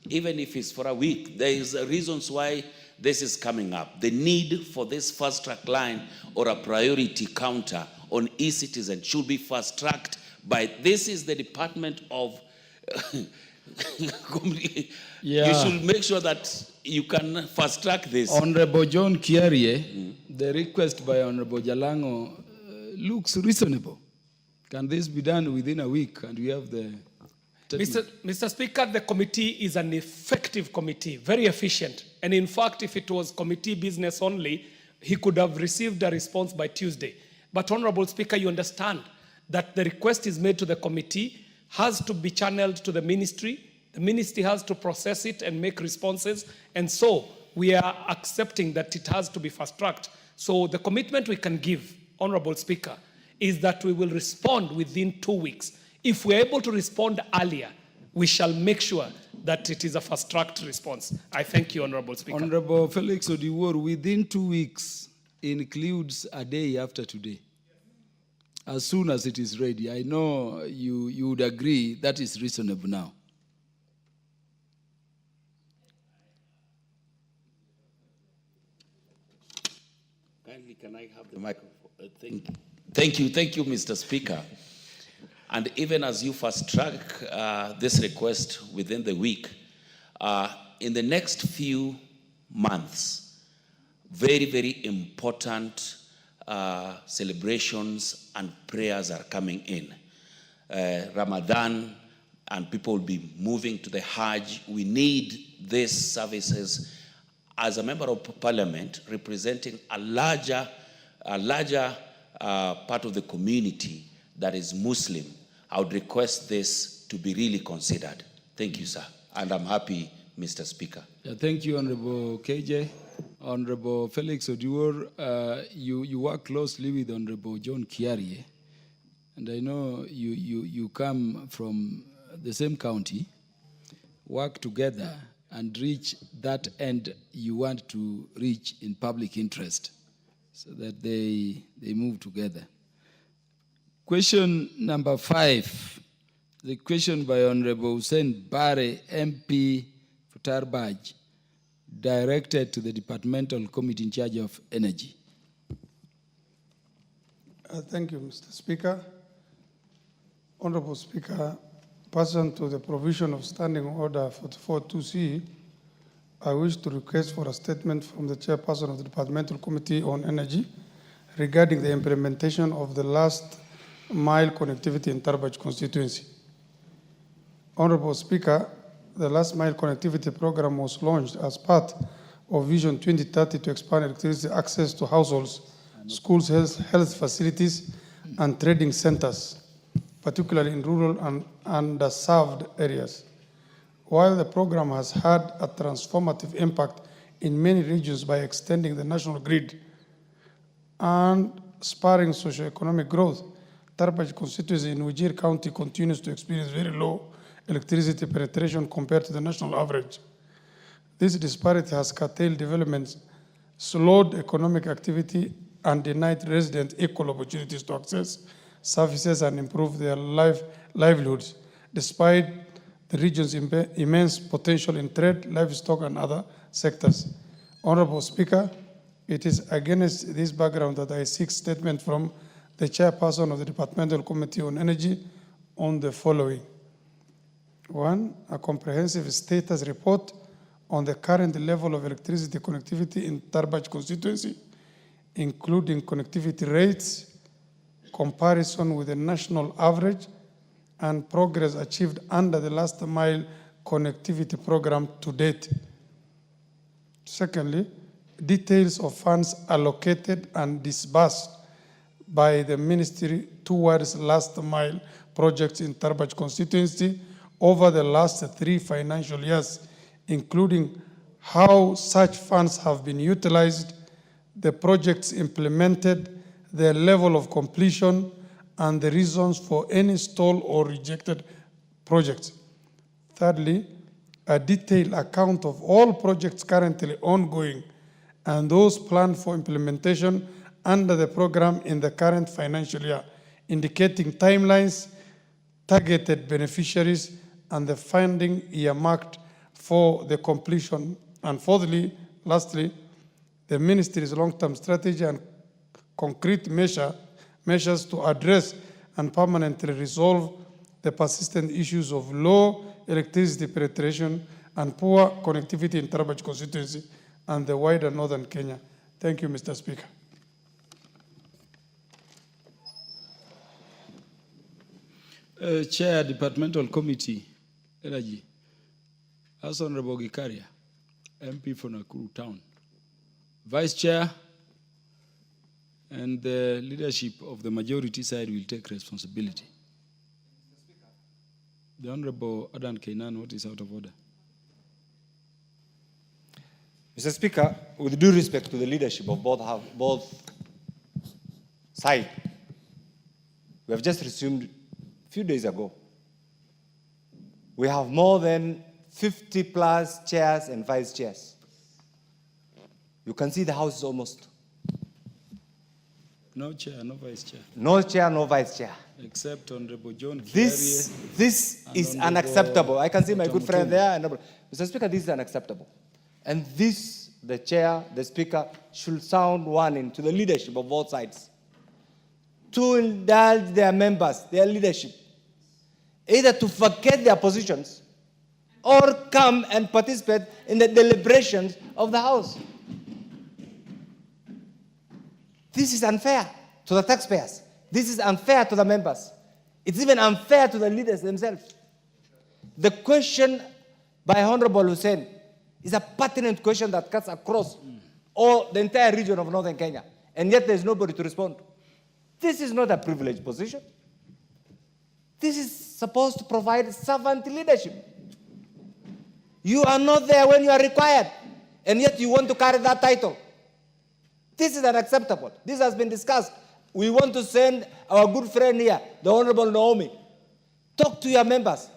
even if it's for a week. There is reasons why this is coming up. The need for this fast-track line or a priority counter on e-citizen should be fast-tracked by, this is the Department of You should make sure that you can fast-track this. Honorable John Kiarie, the request by Honorable Jalango looks reasonable. Can this be done within a week and we have the... Mr. Speaker, the committee is an effective committee, very efficient. And in fact, if it was committee business only, he could have received a response by Tuesday. But Honorable Speaker, you understand that the request is made to the committee, has to be channeled to the ministry. The ministry has to process it and make responses. And so we are accepting that it has to be fast-tracked. So the commitment we can give, Honorable Speaker, is that we will respond within 2 weeks. If we're able to respond earlier, we shall make sure that it is a fast-tracked response. I thank you, Honorable Speaker. Honorable Felix Odiwuor, within 2 weeks includes a day after today. As soon as it is ready. I know you would agree that is reasonable now. Kindly, can I have the microphone? Thank you, Mr. Speaker. And even as you fast-track this request within the week, in the next few months, very, very important celebrations and prayers are coming in. Ramadan, and people will be moving to the Hajj. We need these services. As a member of parliament representing a larger part of the community that is Muslim, I would request this to be really considered. Thank you, sir. And I'm happy, Mr. Speaker. Thank you, Honorable KJ. Honorable Felix Odiwuor, you work closely with Honorable John Kiarie, and I know you come from the same county, work together and reach that end you want to reach in public interest, so that they move together. Question number 5, the question by Honorable Hussein Bare, MP for Tarbaj, directed to the Departmental Committee in charge of Energy. Thank you, Mr. Speaker. Honorable Speaker, pursuant to the provision of Standing Order 44.2c, I wish to request for a statement from the Chairperson of the Departmental Committee on Energy regarding the implementation of the last mile connectivity in Tarbaj constituency. Honorable Speaker, the last mile connectivity program was launched as part of Vision 2030 to expand electricity access to households, schools, health facilities, and trading centers, particularly in rural and underserved areas. While the program has had a transformative impact in many regions by extending the national grid and spurring socioeconomic growth, Tarbaj constituency in Wajir County continues to experience very low electricity penetration compared to the national average. This disparity has curtailed developments, slowed economic activity, and denied residents equal opportunities to access services and improve their livelihoods, despite the region's immense potential in trade, livestock, and other sectors. Honorable Speaker, it is against this background that I seek statement from the chairperson of the Departmental Committee on Energy on the following. 1, a comprehensive status report on the current level of electricity connectivity in Tarbaj constituency, including connectivity rates, comparison with the national average, and progress achieved under the last mile connectivity program to date. Secondly, details of funds allocated and disbursed by the ministry towards last mile projects in Tarbaj constituency over the last 3 financial years, including how such funds have been utilized, the projects implemented, their level of completion, and the reasons for any stalled or rejected projects. Thirdly, a detailed account of all projects currently ongoing and those planned for implementation under the program in the current financial year, indicating timelines, targeted beneficiaries, and the funding earmarked for the completion. And fourthly, lastly, the ministry's long-term strategy and concrete measures to address and permanently resolve the persistent issues of low electricity penetration and poor connectivity in Tarbaj constituency and the wider northern Kenya. Thank you, Mr. Speaker. Chair, Departmental Committee, Energy, as Honorable Gikaria, MP for Nakuru Town, Vice Chair, and the leadership of the majority side will take responsibility. The Honorable Adan Kainan, what is out of order? Mr. Speaker, with due respect to the leadership of both sides, we have just resumed a few days ago. We have more than 50 plus chairs and vice chairs. You can see the house is almost. No chair, no vice chair. No chair, no vice chair. Except Honorable John This is unacceptable. I can see my good friend there. Mr. Speaker, this is unacceptable. And this, the chair, the speaker, should sound warning to the leadership of both sides to indulge their members, their leadership, either to forget their positions or come and participate in the deliberations of the House. This is unfair to the taxpayers. This is unfair to the members. It's even unfair to the leaders themselves. The question by Honorable Hussein is a pertinent question that cuts across all the entire region of northern Kenya, and yet there's nobody to respond. This is not a privileged position. This is supposed to provide servant leadership. You are not there when you are required, and yet you want to carry that title. This is unacceptable. This has been discussed. We want to send our good friend here, the Honorable Naomi. Talk to your members.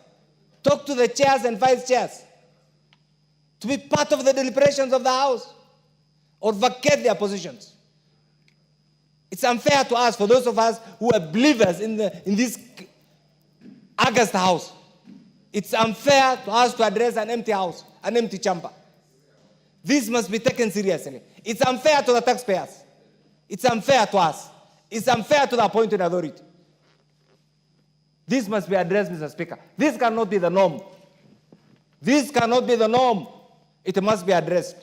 Talk to the chairs and vice chairs to be part of the deliberations of the House or vacate their positions. It's unfair to us, for those of us who are believers in this August House. It's unfair to us to address an empty house, an empty chamber. This must be taken seriously. It's unfair to the taxpayers. It's unfair to us. It's unfair to the appointed authority. This must be addressed, Mr. Speaker. This cannot be the norm. This cannot be the norm. It must be addressed.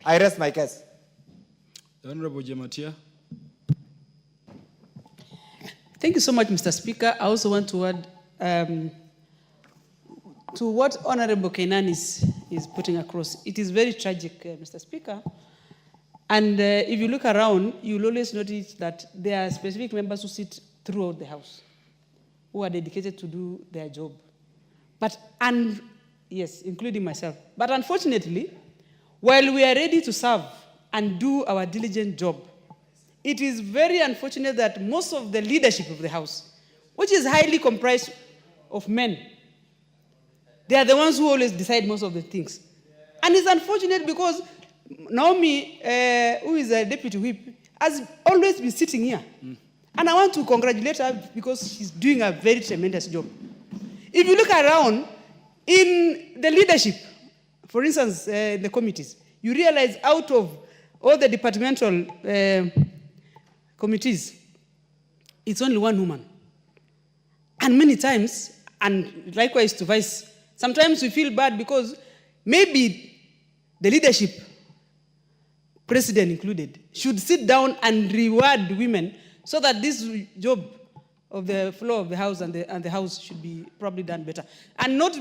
I rest my case. The Honorable Jematia. Thank you so much, Mr. Speaker. I also want to add to what Honorable Kainan is putting across. It is very tragic, Mr. Speaker. And if you look around, you'll always notice that there are specific members who sit throughout the House, who are dedicated to do their job. Yes, including myself. But unfortunately, while we are ready to serve and do our diligent job, it is very unfortunate that most of the leadership of the House, which is highly comprised of men, they are the ones who always decide most of the things. And it's unfortunate because Naomi, who is a deputy whip, has always been sitting here. And I want to congratulate her because she's doing a very tremendous job. If you look around, in the leadership, for instance, the committees, you realize out of all the departmental committees, it's only one woman. And many times, and likewise to vice, sometimes we feel bad because maybe the leadership, president included, should sit down and reward women so that this job of the floor of the house and the house should be probably done better. And not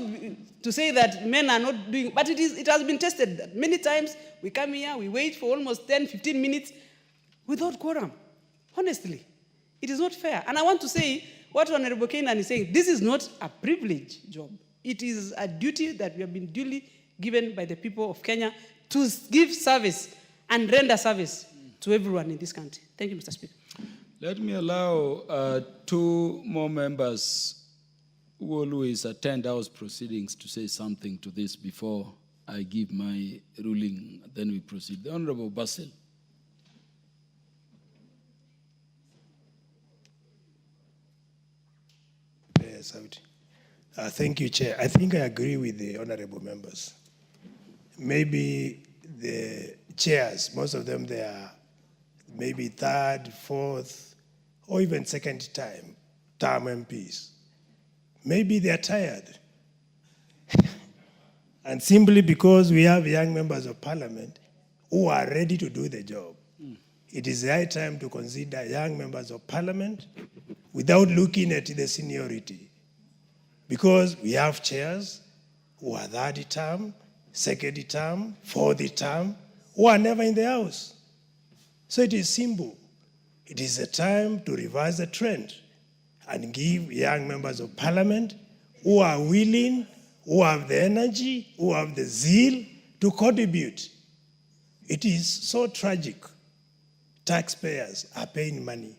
to say that men are not doing, but it has been tested that many times we come here, we wait for almost 10, 15 minutes without quorum. Honestly, it is not fair. And I want to say what Honorable Kainan is saying, this is not a privileged job. It is a duty that we have been duly given by the people of Kenya to give service and render service to everyone in this country. Thank you, Mr. Speaker. Let me allow 2 more members who always attend House proceedings to say something to this before I give my ruling. Then we proceed. The Honorable Basil. Yes, thank you, Chair. I think I agree with the honorable members. Maybe the chairs, most of them, they are maybe 3rd, 4th, or even 2nd term MPs. Maybe they are tired. And simply because we have young members of parliament who are ready to do the job, it is high time to consider young members of parliament without looking at the seniority. Because we have chairs who are 3rd term, 2nd term, 4th term, who are never in the house. So it is simple. It is a time to reverse the trend and give young members of parliament who are willing, who have the energy, who have the zeal to contribute. It is so tragic. Taxpayers are paying money.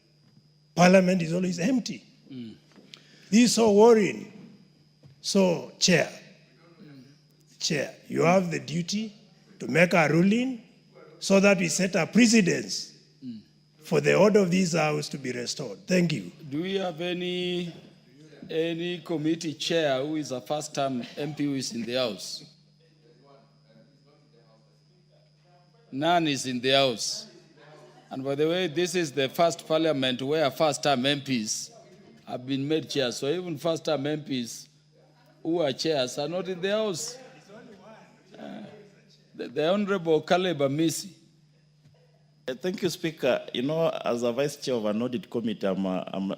Parliament is always empty. This is so worrying. So, Chair, you have the duty to make a ruling so that we set a precedence for the order of this house to be restored. Thank you. Do we have any committee chair who is a first-time MP who is in the house? None is in the house. And by the way, this is the first parliament where first-time MPs have been made chairs. So even first-time MPs who are chairs are not in the house. The Honorable Caleb Amisi. Thank you, Speaker. You know, as a vice chair of an audit committee, I'm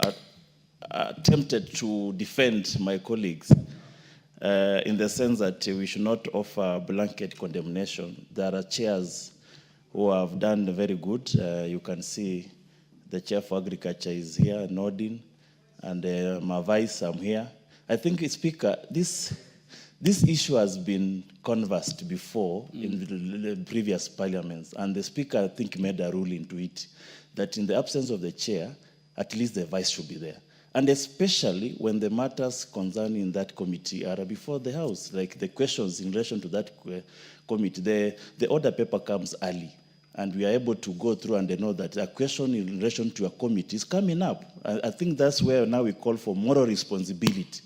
tempted to defend my colleagues in the sense that we should not offer blanket condemnation. There are chairs who have done very good. You can see the chair for agriculture is here nodding, and my vice, I'm here. I think, Speaker, this issue has been conversed before in the previous parliaments, and the Speaker, I think, made a ruling to it that in the absence of the chair, at least the vice should be there. And especially when the matters concerning that committee are before the House, like the questions in relation to that committee, the order paper comes early, and we are able to go through and they know that a question in relation to a committee is coming up. I think that's where now we call for moral responsibility,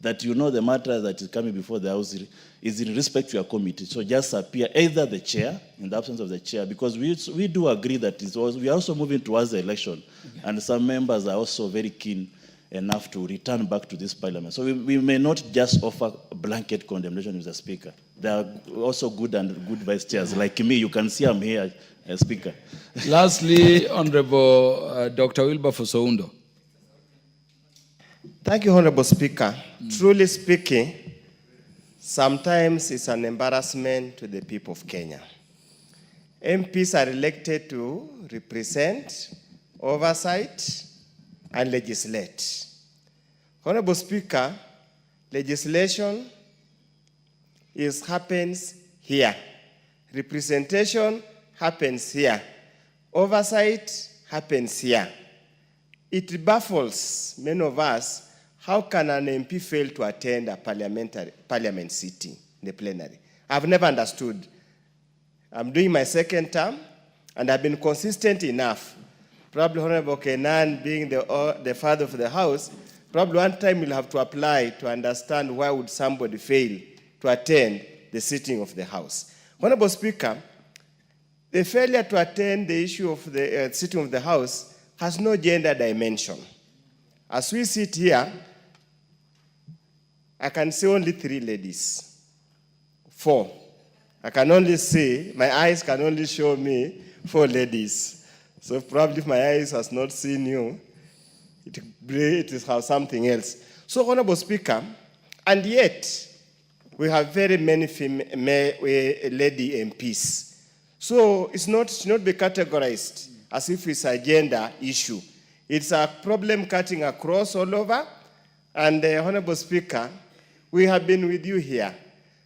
that you know the matter that is coming before the House is in respect to your committee. So just appear either the chair, in the absence of the chair, because we do agree that we are also moving towards the election, and some members are also very keen enough to return back to this parliament. So we may not just offer blanket condemnation, Mr. Speaker. There are also good vice chairs. Like me, you can see I'm here, Speaker. Lastly, Honorable Dr. Wilberforce Oundo. Thank you, Honorable Speaker. Truly speaking, sometimes it's an embarrassment to the people of Kenya. MPs are elected to represent, oversight, and legislate. Honorable Speaker, legislation happens here. Representation happens here. Oversight happens here. It baffles many of us. How can an MP fail to attend a parliament sitting in the plenary? I've never understood. I'm doing my second term, and I've been consistent enough. Probably Honorable Kainan, being the father of the house, probably one time you'll have to apply to understand why would somebody fail to attend the sitting of the house. Honorable Speaker, The failure to attend the issue of the sitting of the House has no gender dimension. As we sit here, I can see only 3 ladies, 4. I can only see, my eyes can only show me 4 ladies. So probably if my eyes has not seen you, it is something else. So, Honorable Speaker, and yet we have very many lady MPs. So it should not be categorized as if it's a gender issue. It's a problem cutting across all over. And Honorable Speaker, we have been with you here.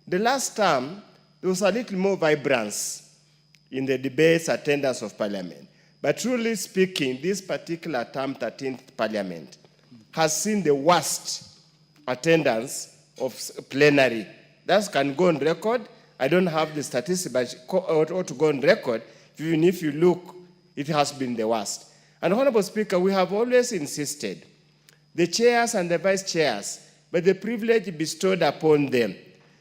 The last time, there was a little more vibrance in the debates, attendance of Parliament. But truly speaking, this particular term, 13th Parliament, has seen the worst attendance of plenary. That can go on record. I don't have the statistics, but ought to go on record. Even if you look, it has been the worst. And Honorable Speaker, we have always insisted, the chairs and the vice chairs, but the privilege bestowed upon them,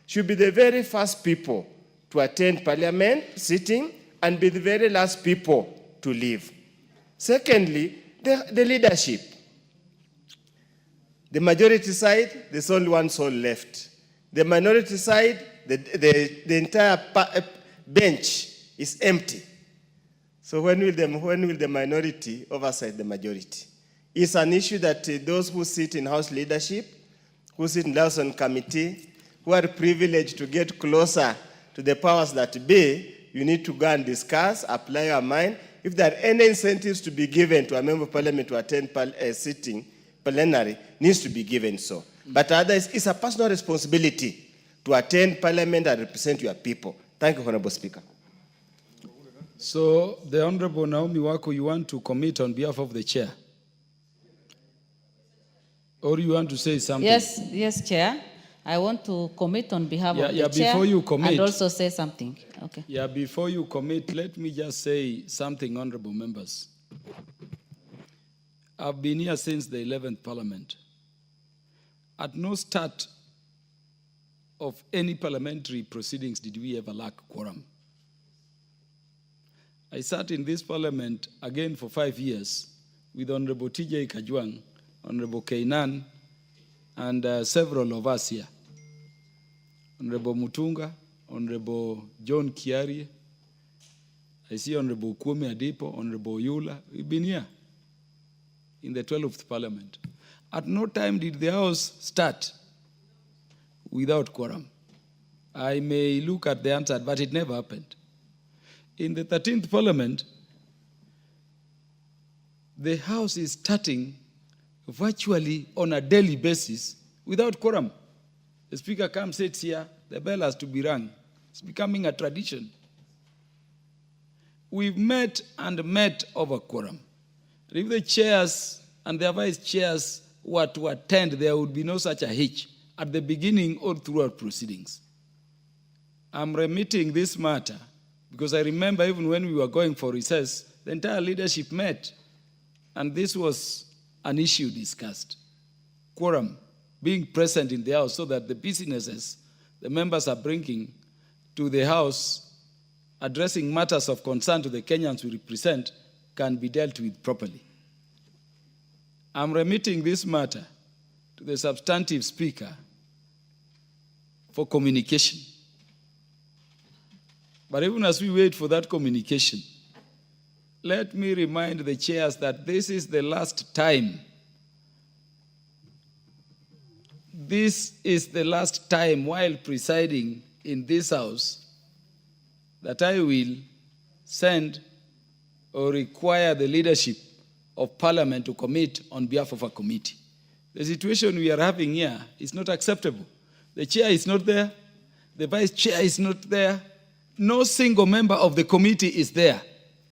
should be the very first people to attend Parliament sitting and be the very last people to leave. Secondly, the leadership. The majority side, there's only one soul left. The minority side, the entire bench is empty. So when will the minority oversight the majority? It's an issue that those who sit in House leadership, who sit in liaison committee, who are privileged to get closer to the powers that be, you need to go and discuss, apply your mind. If there are any incentives to be given to a member of Parliament to attend sitting plenary, needs to be given so. But otherwise, it's a personal responsibility to attend Parliament and represent your people. Thank you, Honorable Speaker. So, the Honorable Naomi Wako, you want to commit on behalf of the chair? Or you want to say something? Yes, Chair. I want to commit on behalf of the chair before you commit, and also say something. Okay. Yeah, before you commit, let me just say something, honorable members. I've been here since the 11th Parliament. At no start of any parliamentary proceedings did we ever lack quorum. I sat in this Parliament again for 5 years with Honorable T.J. Kajwang, Honorable Keinan, and several of us here. Honorable Mutunga, Honorable John Kiari, I see Honorable Kwame Adipo, Honorable Yula. We've been here in the 12th Parliament. At no time did the House start without quorum. I may look at the answer, but it never happened. In the 13th Parliament, the House is starting virtually on a daily basis without quorum. The Speaker comes, sits here, the bell has to be rung. It's becoming a tradition. We've met and met over quorum. If the chairs and the vice chairs were to attend, there would be no such a hitch at the beginning or throughout proceedings. I'm remitting this matter because I remember even when we were going for recess, the entire leadership met, and this was an issue discussed. Quorum, being present in the House so that the businesses the members are bringing to the House, addressing matters of concern to the Kenyans we represent, can be dealt with properly. I'm remitting this matter to the substantive Speaker for communication. But even as we wait for that communication, let me remind the chairs that this is the last time. This is the last time while presiding in this House that I will send or require the leadership of Parliament to commit on behalf of a committee. The situation we are having here is not acceptable. The chair is not there. The vice chair is not there. No single member of the committee is there.